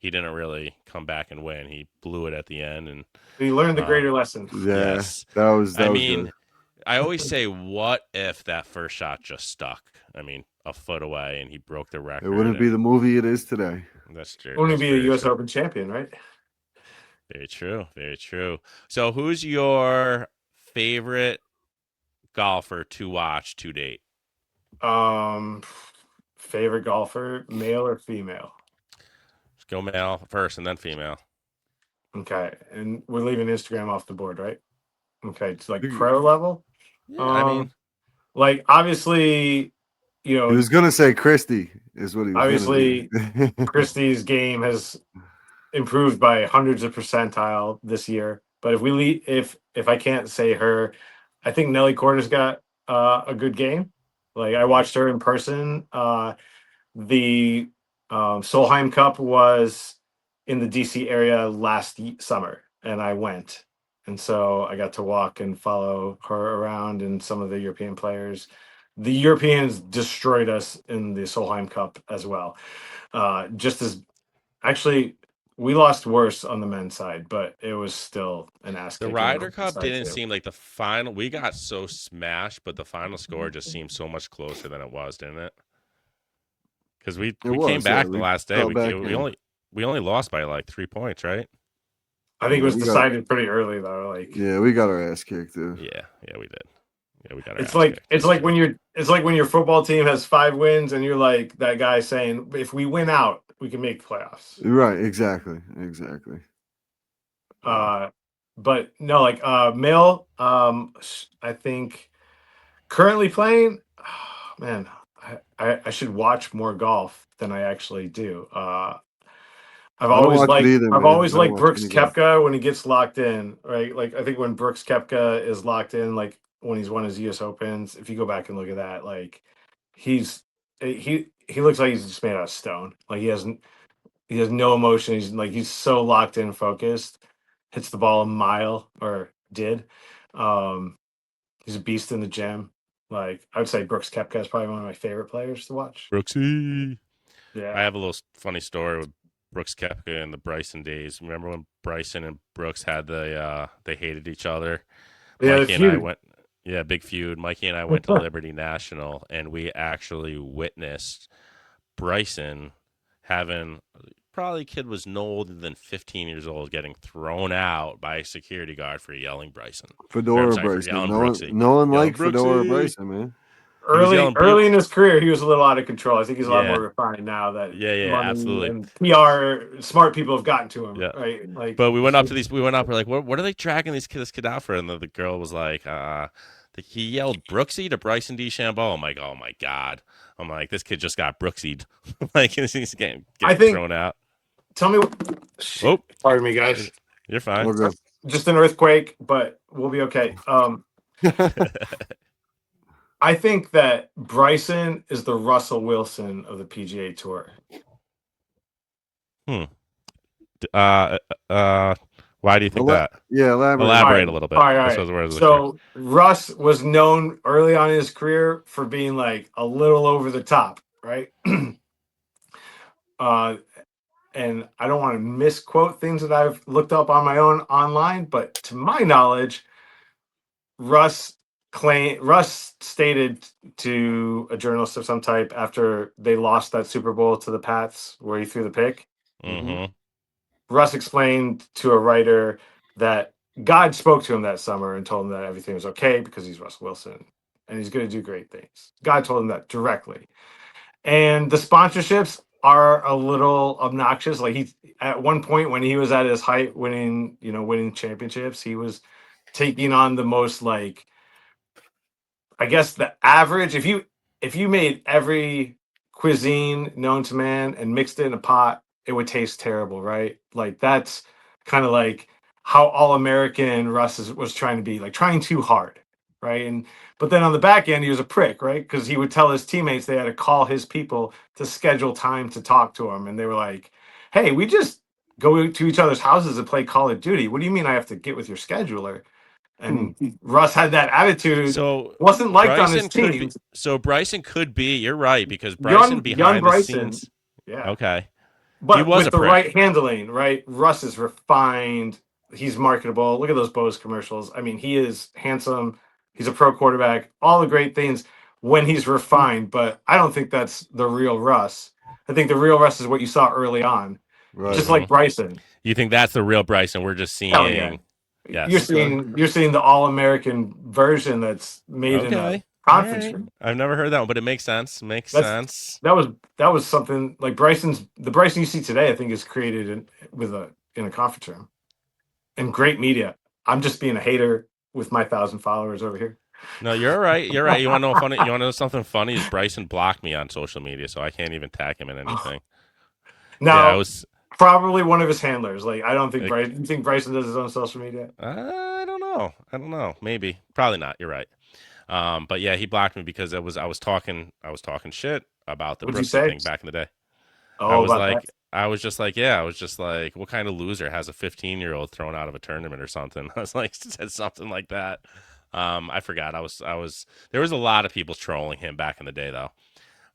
[SPEAKER 2] didn't really come back and win. He blew it at the end, and
[SPEAKER 4] he learned the greater lesson.
[SPEAKER 3] Yeah,
[SPEAKER 2] yes.
[SPEAKER 3] that was good.
[SPEAKER 2] I always say, what if that first shot just stuck? I mean, a foot away, and he broke the record.
[SPEAKER 3] It wouldn't be the movie it is today.
[SPEAKER 2] That's true.
[SPEAKER 4] Wouldn't be the U.S. Open champion, right?
[SPEAKER 2] Very true. Very true. So, who's your favorite golfer to watch to date?
[SPEAKER 4] Favorite golfer, male or female?
[SPEAKER 2] Let's go male first, and then female.
[SPEAKER 4] Okay, and we're leaving Instagram off the board, right? Okay, it's like pro level.
[SPEAKER 2] Yeah, I mean,
[SPEAKER 4] like obviously,
[SPEAKER 3] he was gonna say Christie is what he was.
[SPEAKER 4] Obviously, Christie's game has improved by hundreds of percentile this year. But if I can't say her, I think Nelly Korda's got a good game. Like I watched her in person. The Solheim Cup was in the DC area last summer, and I went. And so I got to walk and follow her around and some of the European players. The Europeans destroyed us in the Solheim Cup as well. Just as actually we lost worse on the men's side, but it was still an ass
[SPEAKER 2] The
[SPEAKER 4] kick.
[SPEAKER 2] Ryder Cup didn't seem like the final. We got so smashed, but the final score just seemed so much closer than it was, didn't it? Because we came back the last day. We only lost by like 3 points, right?
[SPEAKER 4] I think it was decided pretty early though. Like
[SPEAKER 3] we got our ass kicked too.
[SPEAKER 2] Yeah, we did. Yeah, we got our
[SPEAKER 4] it's
[SPEAKER 2] ass
[SPEAKER 4] like
[SPEAKER 2] kicked.
[SPEAKER 4] it's like when your football team has 5 wins and you're like that guy saying, if we win out, we can make playoffs.
[SPEAKER 3] Right, exactly.
[SPEAKER 4] But no, like Mill, I think currently playing, man, I should watch more golf than I actually do. I've always liked Brooks Koepka when he gets locked in, right? Like I think when Brooks Koepka is locked in, like when he's won his US Opens, if you go back and look at that, like he looks like he's just made out of stone. Like he has no emotion. He's so locked in, focused. Hits the ball a mile, or did. He's a beast in the gym. Like I would say Brooks Koepka is probably one of my favorite players to watch.
[SPEAKER 2] Brooksy.
[SPEAKER 4] Yeah.
[SPEAKER 2] I have a little funny story with Brooks Koepka and the Bryson days. Remember when Bryson and Brooks had they hated each other?
[SPEAKER 4] Yeah,
[SPEAKER 2] Mikey and I went, big feud. Mikey and I went to Liberty National, and we actually witnessed Bryson having, probably kid was no older than 15 years old, getting thrown out by a security guard for yelling Bryson.
[SPEAKER 3] Bryson. No one liked Fedora Bryson, man.
[SPEAKER 4] Early in his career, he was a little out of control. I think he's a lot more refined now that money
[SPEAKER 2] absolutely.
[SPEAKER 4] and PR smart people have gotten to him. Yeah. Right. Like,
[SPEAKER 2] but we went up, we're like, what are they dragging this kid out for? And the girl was like, he yelled Brooksy to Bryson DeChambeau. I'm like, oh my God. I'm like, this kid just got Brooksied. Like he's getting thrown out.
[SPEAKER 4] Tell me pardon me, guys.
[SPEAKER 2] You're fine.
[SPEAKER 4] Just an earthquake, but we'll be okay. I think that Bryson is the Russell Wilson of the PGA Tour.
[SPEAKER 2] Why do you think that?
[SPEAKER 3] Yeah,
[SPEAKER 2] elaborate a little bit.
[SPEAKER 4] All right. So Russ was known early on in his career for being like a little over the top, right? And I don't want to misquote things that I've looked up on my own online, but to my knowledge, Russ stated to a journalist of some type after they lost that Super Bowl to the Pats where he threw the pick.
[SPEAKER 2] Mm-hmm.
[SPEAKER 4] Russ explained to a writer that God spoke to him that summer and told him that everything was okay because he's Russell Wilson and he's going to do great things. God told him that directly. And the sponsorships are a little obnoxious. Like he, at one point when he was at his height, winning championships, he was taking on the most, like, I guess the average, if you made every cuisine known to man and mixed it in a pot, it would taste terrible, right? Like that's kind of like how all-American Russ was trying to be, like trying too hard, right? But then on the back end, he was a prick, right? Because he would tell his teammates they had to call his people to schedule time to talk to him, and they were like, "Hey, we just go to each other's houses and play Call of Duty. What do you mean I have to get with your scheduler?" And Russ had that attitude.
[SPEAKER 2] So
[SPEAKER 4] wasn't liked on his team.
[SPEAKER 2] So Bryson could be. You're right, because Bryson behind the scenes.
[SPEAKER 4] Yeah.
[SPEAKER 2] Okay.
[SPEAKER 4] But with the right handling, right? Russ is refined. He's marketable. Look at those Bose commercials. I mean, he is handsome. He's a pro quarterback. All the great things when he's refined. But I don't think that's the real Russ. I think the real Russ is what you saw early on, right. Just like Bryson.
[SPEAKER 2] You think that's the real Bryson? We're just seeing.
[SPEAKER 4] Yes. You're seeing the all-American version that's made in a conference room.
[SPEAKER 2] I've never heard that one, but it makes sense. Sense.
[SPEAKER 4] That was something like the Bryson you see today, I think, is created in a conference room. And great media. I'm just being a hater with my 1,000 followers over here.
[SPEAKER 2] No, you're right. You're right. You want to know funny? You want to know something funny? Is Bryson blocked me on social media, so I can't even tag him in anything.
[SPEAKER 4] No. Probably one of his handlers. Like, I don't think Bryson. You think Bryson does his own social media?
[SPEAKER 2] I don't know. Maybe. Probably not. You're right. But yeah, he blocked me because I was talking shit about the Brooks thing back in the day.
[SPEAKER 4] Oh,
[SPEAKER 2] I was just like, what kind of loser has a 15-year-old thrown out of a tournament or something? I was like, said something like that. I forgot. There was a lot of people trolling him back in the day though.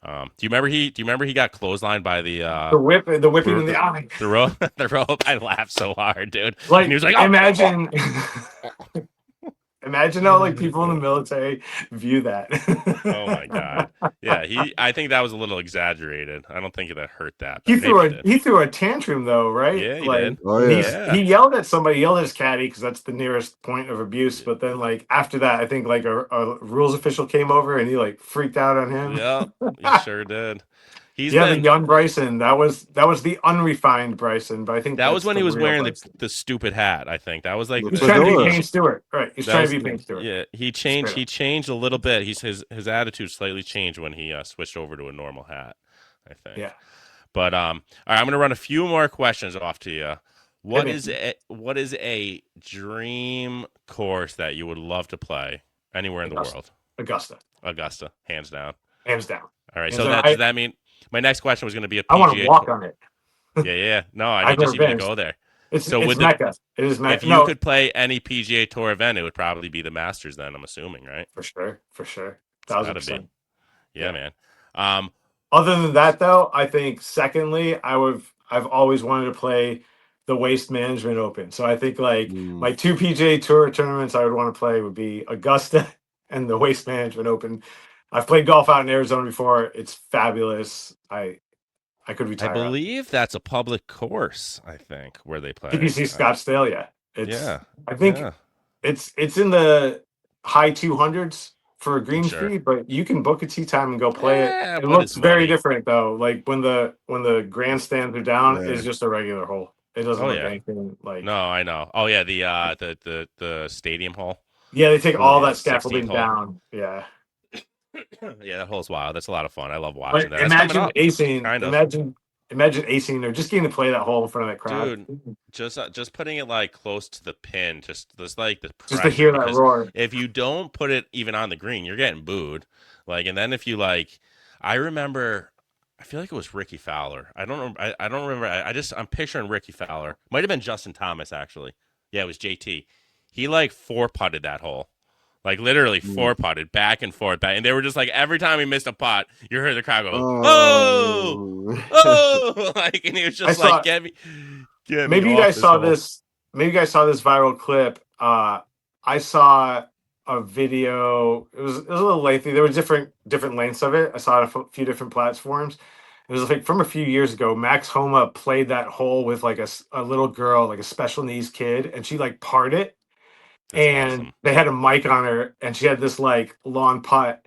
[SPEAKER 2] Do you remember he got clotheslined by the
[SPEAKER 4] whipping in the eye.
[SPEAKER 2] the rope? The rope. I laughed so hard, dude.
[SPEAKER 4] Like,
[SPEAKER 2] and he was like,
[SPEAKER 4] imagine. Imagine how like people in the military view that.
[SPEAKER 2] Oh my god. Yeah, I think that was a little exaggerated. I don't think that hurt that.
[SPEAKER 4] He
[SPEAKER 2] But
[SPEAKER 4] he threw a tantrum though, right?
[SPEAKER 2] Yeah, he
[SPEAKER 4] like,
[SPEAKER 2] did.
[SPEAKER 3] Oh yeah.
[SPEAKER 4] He yelled at somebody, yelled at his caddy because that's the nearest point of abuse. But then like after that, I think like a rules official came over and he like freaked out on him.
[SPEAKER 2] Yeah, he sure did.
[SPEAKER 4] The young Bryson. That was the unrefined Bryson, but I think
[SPEAKER 2] that was when he was wearing
[SPEAKER 4] the
[SPEAKER 2] stupid hat. I think that was like
[SPEAKER 4] he's trying to be Payne Stewart, right? He's trying to be Payne Stewart.
[SPEAKER 2] Yeah, he changed a little bit. His attitude slightly changed when he switched over to a normal hat, I think.
[SPEAKER 4] Yeah.
[SPEAKER 2] But all right, I'm gonna run a few more questions off to you. What is a dream course that you would love to play anywhere in the world? Augusta, hands down.
[SPEAKER 4] Hands down.
[SPEAKER 2] All right, does that mean my next question was going to be a PGA?
[SPEAKER 4] I want to walk on it.
[SPEAKER 2] Yeah. No, I just need to go there.
[SPEAKER 4] It's Mecca. It is Mecca.
[SPEAKER 2] If you could play any PGA Tour event, it would probably be the Masters. Then I'm assuming, right?
[SPEAKER 4] For sure.
[SPEAKER 2] 1,000%. Yeah, man.
[SPEAKER 4] Other than that, though, I think secondly, I've always wanted to play the Waste Management Open. So I think like my two PGA Tour tournaments I would want to play would be Augusta and the Waste Management Open. I've played golf out in Arizona before. It's fabulous. I could retire.
[SPEAKER 2] I believe that's a public course, I think, where they play.
[SPEAKER 4] TPC Scottsdale, yeah. I think it's in the high 200s for a green fee, but you can book a tee time and go play it. It looks very different though. Like when the grandstands are down, it's just a regular hole. It doesn't look anything like.
[SPEAKER 2] No, I know. Oh yeah, the stadium hole.
[SPEAKER 4] Yeah, they take all that scaffolding down. Yeah.
[SPEAKER 2] Yeah, that hole's wild. That's a lot of fun. I love watching that.
[SPEAKER 4] Imagine acing or just getting to play that hole in front of that crowd.
[SPEAKER 2] Dude, just putting it like close to the pin, just like the
[SPEAKER 4] just to hear that roar.
[SPEAKER 2] If you don't put it even on the green, you're getting booed. Like, and then if you like, I remember, I feel like it was Ricky Fowler. I don't remember. I'm picturing Ricky Fowler. Might have been Justin Thomas actually. Yeah, it was JT. He like 4-putted that hole. Like literally 4-putted back and forth, and they were just like every time he missed a putt, you heard the crowd go, "Oh!" Like, and he was just "Get me."
[SPEAKER 4] Maybe you guys saw this. Maybe you guys saw this viral clip. I saw a video. It was a little lengthy. There were different lengths of it. I saw it on a few different platforms. It was like from a few years ago. Max Homa played that hole with like a little girl, like a special needs kid, and she like parred it. That's awesome. They had a mic on her, and she had this like lawn putt,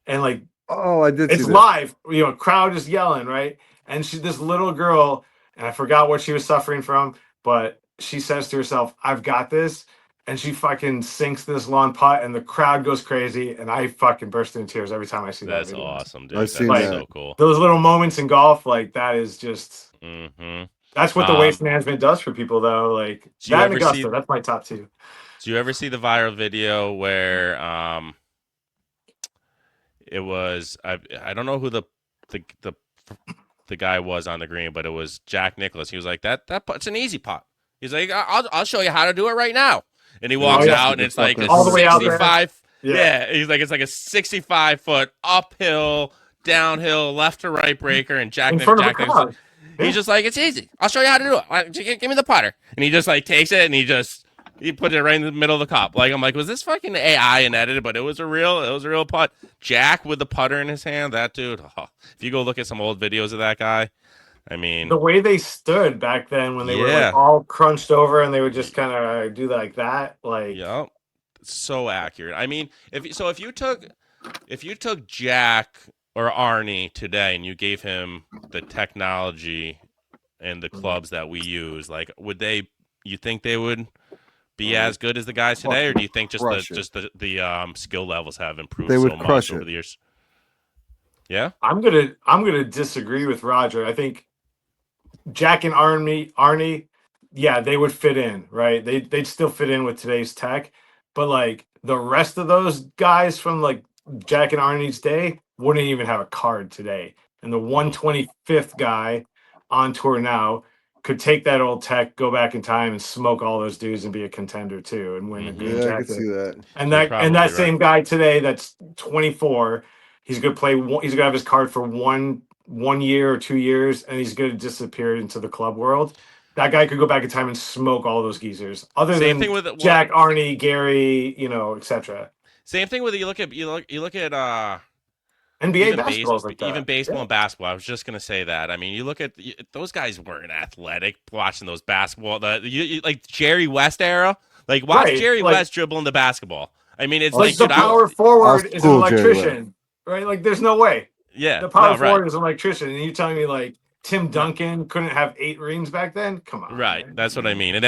[SPEAKER 4] and like
[SPEAKER 3] I did.
[SPEAKER 4] It's live, crowd is yelling, right? And this little girl, and I forgot what she was suffering from, but she says to herself, "I've got this," and she fucking sinks this lawn putt, and the crowd goes crazy, and I fucking burst into tears every time I see that.
[SPEAKER 2] That's awesome, dude.
[SPEAKER 3] That's
[SPEAKER 2] so cool.
[SPEAKER 4] Those little moments in golf, like that is just. That's what the Waste Management does for people, though. Like that and Augusta, that's my top two.
[SPEAKER 2] Do you ever see the viral video where it was I don't know who the guy was on the green, but it was Jack Nicklaus. He was like that putt's an easy putt. He's like I'll show you how to do it right now. And he walks out and it's like a
[SPEAKER 4] all the way out there.
[SPEAKER 2] 65. Yeah, he's like it's like a 65-foot uphill, downhill, left to right breaker, and Jack Nicklaus. He's just like, it's easy. I'll show you how to do it. Give me the putter. And he just like takes it and he put it right in the middle of the cup. Like, I'm like, was this fucking AI and edited? But it was a real putt. Jack with the putter in his hand. That dude. Oh, if you go look at some old videos of that guy, I mean,
[SPEAKER 4] the way they stood back then when they were like all crunched over and they would just kind of do like that, like,
[SPEAKER 2] so accurate. I mean, if you took Jack or Arnie today and you gave him the technology and the clubs that we use, like, you think they would be as good as the guys today, or do you think just the skill levels have improved so much over the years? Yeah,
[SPEAKER 4] I'm gonna disagree with Roger. I think Jack and Arnie, yeah, they would fit in, right? They'd still fit in with today's tech, but like the rest of those guys from like Jack and Arnie's day wouldn't even have a card today. And the 125th guy on tour now could take that old tech, go back in time, and smoke all those dudes and be a contender too, and win a green jacket.
[SPEAKER 3] I can see that.
[SPEAKER 4] And that same guy today, that's 24, He's going to play. He's going to have his card for one year or 2 years, and he's going to disappear into the club world. That guy could go back in time and smoke all those geezers. Other
[SPEAKER 2] Same
[SPEAKER 4] than
[SPEAKER 2] thing with
[SPEAKER 4] Jack, Arnie, Gary, etc.
[SPEAKER 2] Same thing with you look at
[SPEAKER 4] NBA
[SPEAKER 2] even
[SPEAKER 4] basketball's like that.
[SPEAKER 2] Even baseball and basketball. I was just gonna say that. I mean, you look at those guys weren't athletic. Watching those basketball, like Jerry West era. Like watch Jerry West dribbling the basketball. I mean, it's like
[SPEAKER 4] the power forward is an electrician, right? Like, there's no way.
[SPEAKER 2] Yeah,
[SPEAKER 4] the power forward is an electrician, and you telling me like Tim Duncan couldn't have 8 rings back then? Come on,
[SPEAKER 2] right?
[SPEAKER 4] Man.
[SPEAKER 2] That's what I mean. And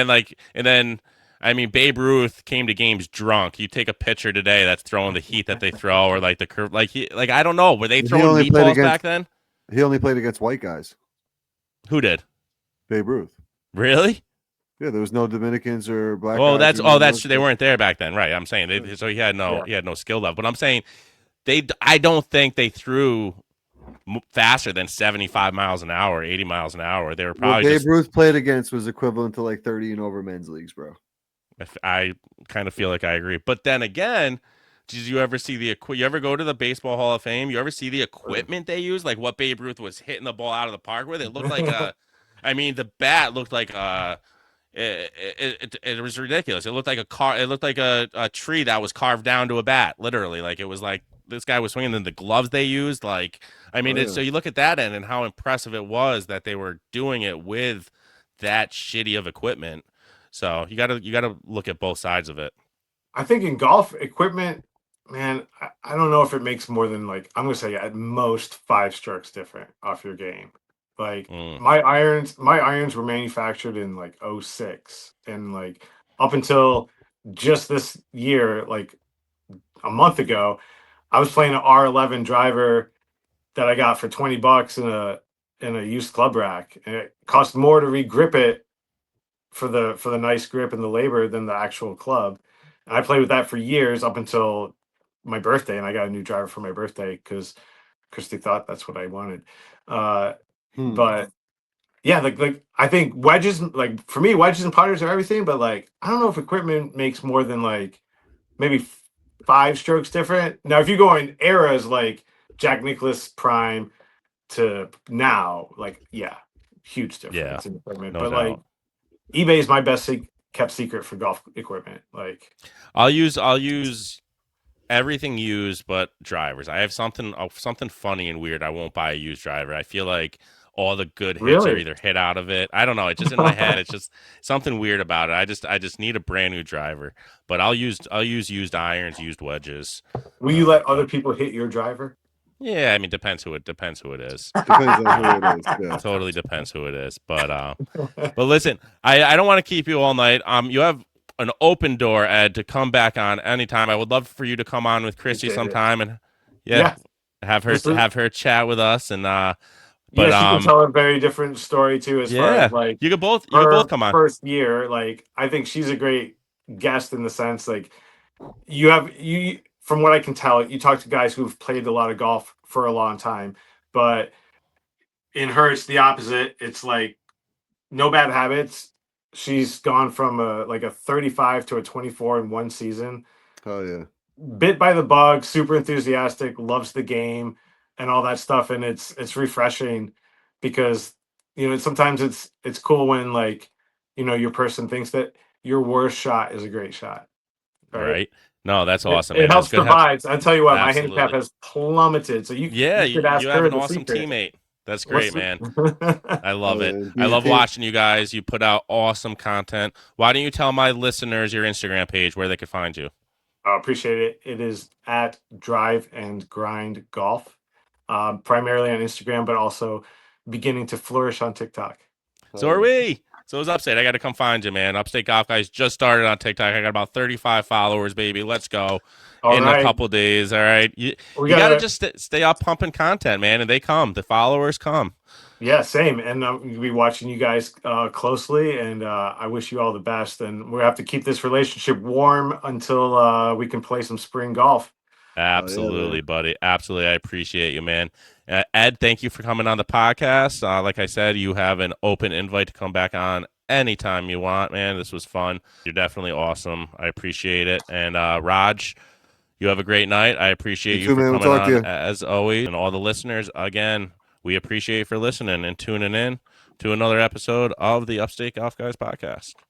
[SPEAKER 2] then. I mean, Babe Ruth came to games drunk. You take a picture today that's throwing the heat that they throw, or like the curve, like I don't know. Were they throwing meatballs back then?
[SPEAKER 3] He only played against white guys.
[SPEAKER 2] Who did?
[SPEAKER 3] Babe Ruth.
[SPEAKER 2] Really?
[SPEAKER 3] Yeah, there was no Dominicans or black.
[SPEAKER 2] Oh, that's true. They weren't there back then, right? I'm saying so he had no skill level. But I'm saying I don't think they threw faster than 75 miles an hour, 80 miles an hour. They were probably
[SPEAKER 3] Babe Ruth played against was equivalent to like 30 and over men's leagues, bro.
[SPEAKER 2] I kind of feel like I agree. But then again, did you ever see you ever go to the Baseball Hall of Fame? You ever see the equipment they use? Like what Babe Ruth was hitting the ball out of the park with? It looked like the bat looked like it was ridiculous. It looked like a tree that was carved down to a bat, literally. Like it was like this guy was swinging in the gloves they used. Like, I mean, so you look at that end and how impressive it was that they were doing it with that shitty of equipment. So you gotta look at both sides of it.
[SPEAKER 4] I think in golf equipment, man, I don't know if it makes more than like I'm gonna say at most 5 strokes different off your game. Like my irons were manufactured in like 06, and like up until just this year, like a month ago, I was playing an R11 driver that I got for $20 in a used club rack, and it cost more to re-grip it for the nice grip and the labor than the actual club. And I played with that for years up until my birthday, and I got a new driver for my birthday because Christy thought that's what I wanted. But yeah, like I think wedges, like for me, wedges and putters are everything. But like I don't know if equipment makes more than like maybe 5 strokes different. Now, if you go in eras like Jack Nicklaus prime to now, like huge difference in equipment. But like eBay is my best kept secret for golf equipment. Like
[SPEAKER 2] I'll use everything used but drivers. I have something funny and weird. I won't buy a used driver. I feel like all the good hits are either hit out of it. I don't know. It's just in my head. It's just something weird about it. I just need a brand new driver. But I'll use used irons, used wedges.
[SPEAKER 4] Will you let other people hit your driver?
[SPEAKER 2] Yeah, I mean, depends who it is.
[SPEAKER 3] Depends on who it is. Yeah.
[SPEAKER 2] Totally depends who it is. But listen, I don't want to keep you all night. You have an open door, Ed, to come back on anytime. I would love for you to come on with Christy sometime and have her chat with us and but
[SPEAKER 4] she can tell a very different story too. As far as like
[SPEAKER 2] you can both come on.
[SPEAKER 4] First year, like I think she's a great guest in the sense like you from what I can tell, you talk to guys who've played a lot of golf for a long time, but in her it's the opposite. It's like no bad habits. She's gone from a 35 to a 24 in one season.
[SPEAKER 3] Oh yeah.
[SPEAKER 4] Bit by the bug, super enthusiastic, loves the game and all that stuff, and it's refreshing because sometimes it's cool when like your person thinks that your worst shot is a great shot.
[SPEAKER 2] Right. No, that's awesome.
[SPEAKER 4] It helps the vibes. I'll tell you what, my handicap has plummeted. So you
[SPEAKER 2] should ask her an awesome teammate. That's great, man. I love it. I love watching you guys. You put out awesome content. Why don't you tell my listeners your Instagram page where they could find you?
[SPEAKER 4] I appreciate it. It is at Drive and Grind Golf, primarily on Instagram, but also beginning to flourish on TikTok.
[SPEAKER 2] So are we. So it's Upstate. I got to come find you, man. Upstate Golf Guys just started on TikTok. I got about 35 followers, baby. Let's go. A couple days. All right. You got to just stay up pumping content, man. And they come. The followers come.
[SPEAKER 4] Yeah, same. And we'll be watching you guys closely. And I wish you all the best. And we have to keep this relationship warm until we can play some spring golf.
[SPEAKER 2] Absolutely, buddy. Absolutely. I appreciate you, man. Ed, thank you for coming on the podcast. Like I said, you have an open invite to come back on anytime you want, man. This was fun. You're definitely awesome. I appreciate it. And Raj, You have a great night. I appreciate you for coming on as always. And all the listeners, again, we appreciate you for listening and tuning in to another episode of the Upstate Golf Guys podcast.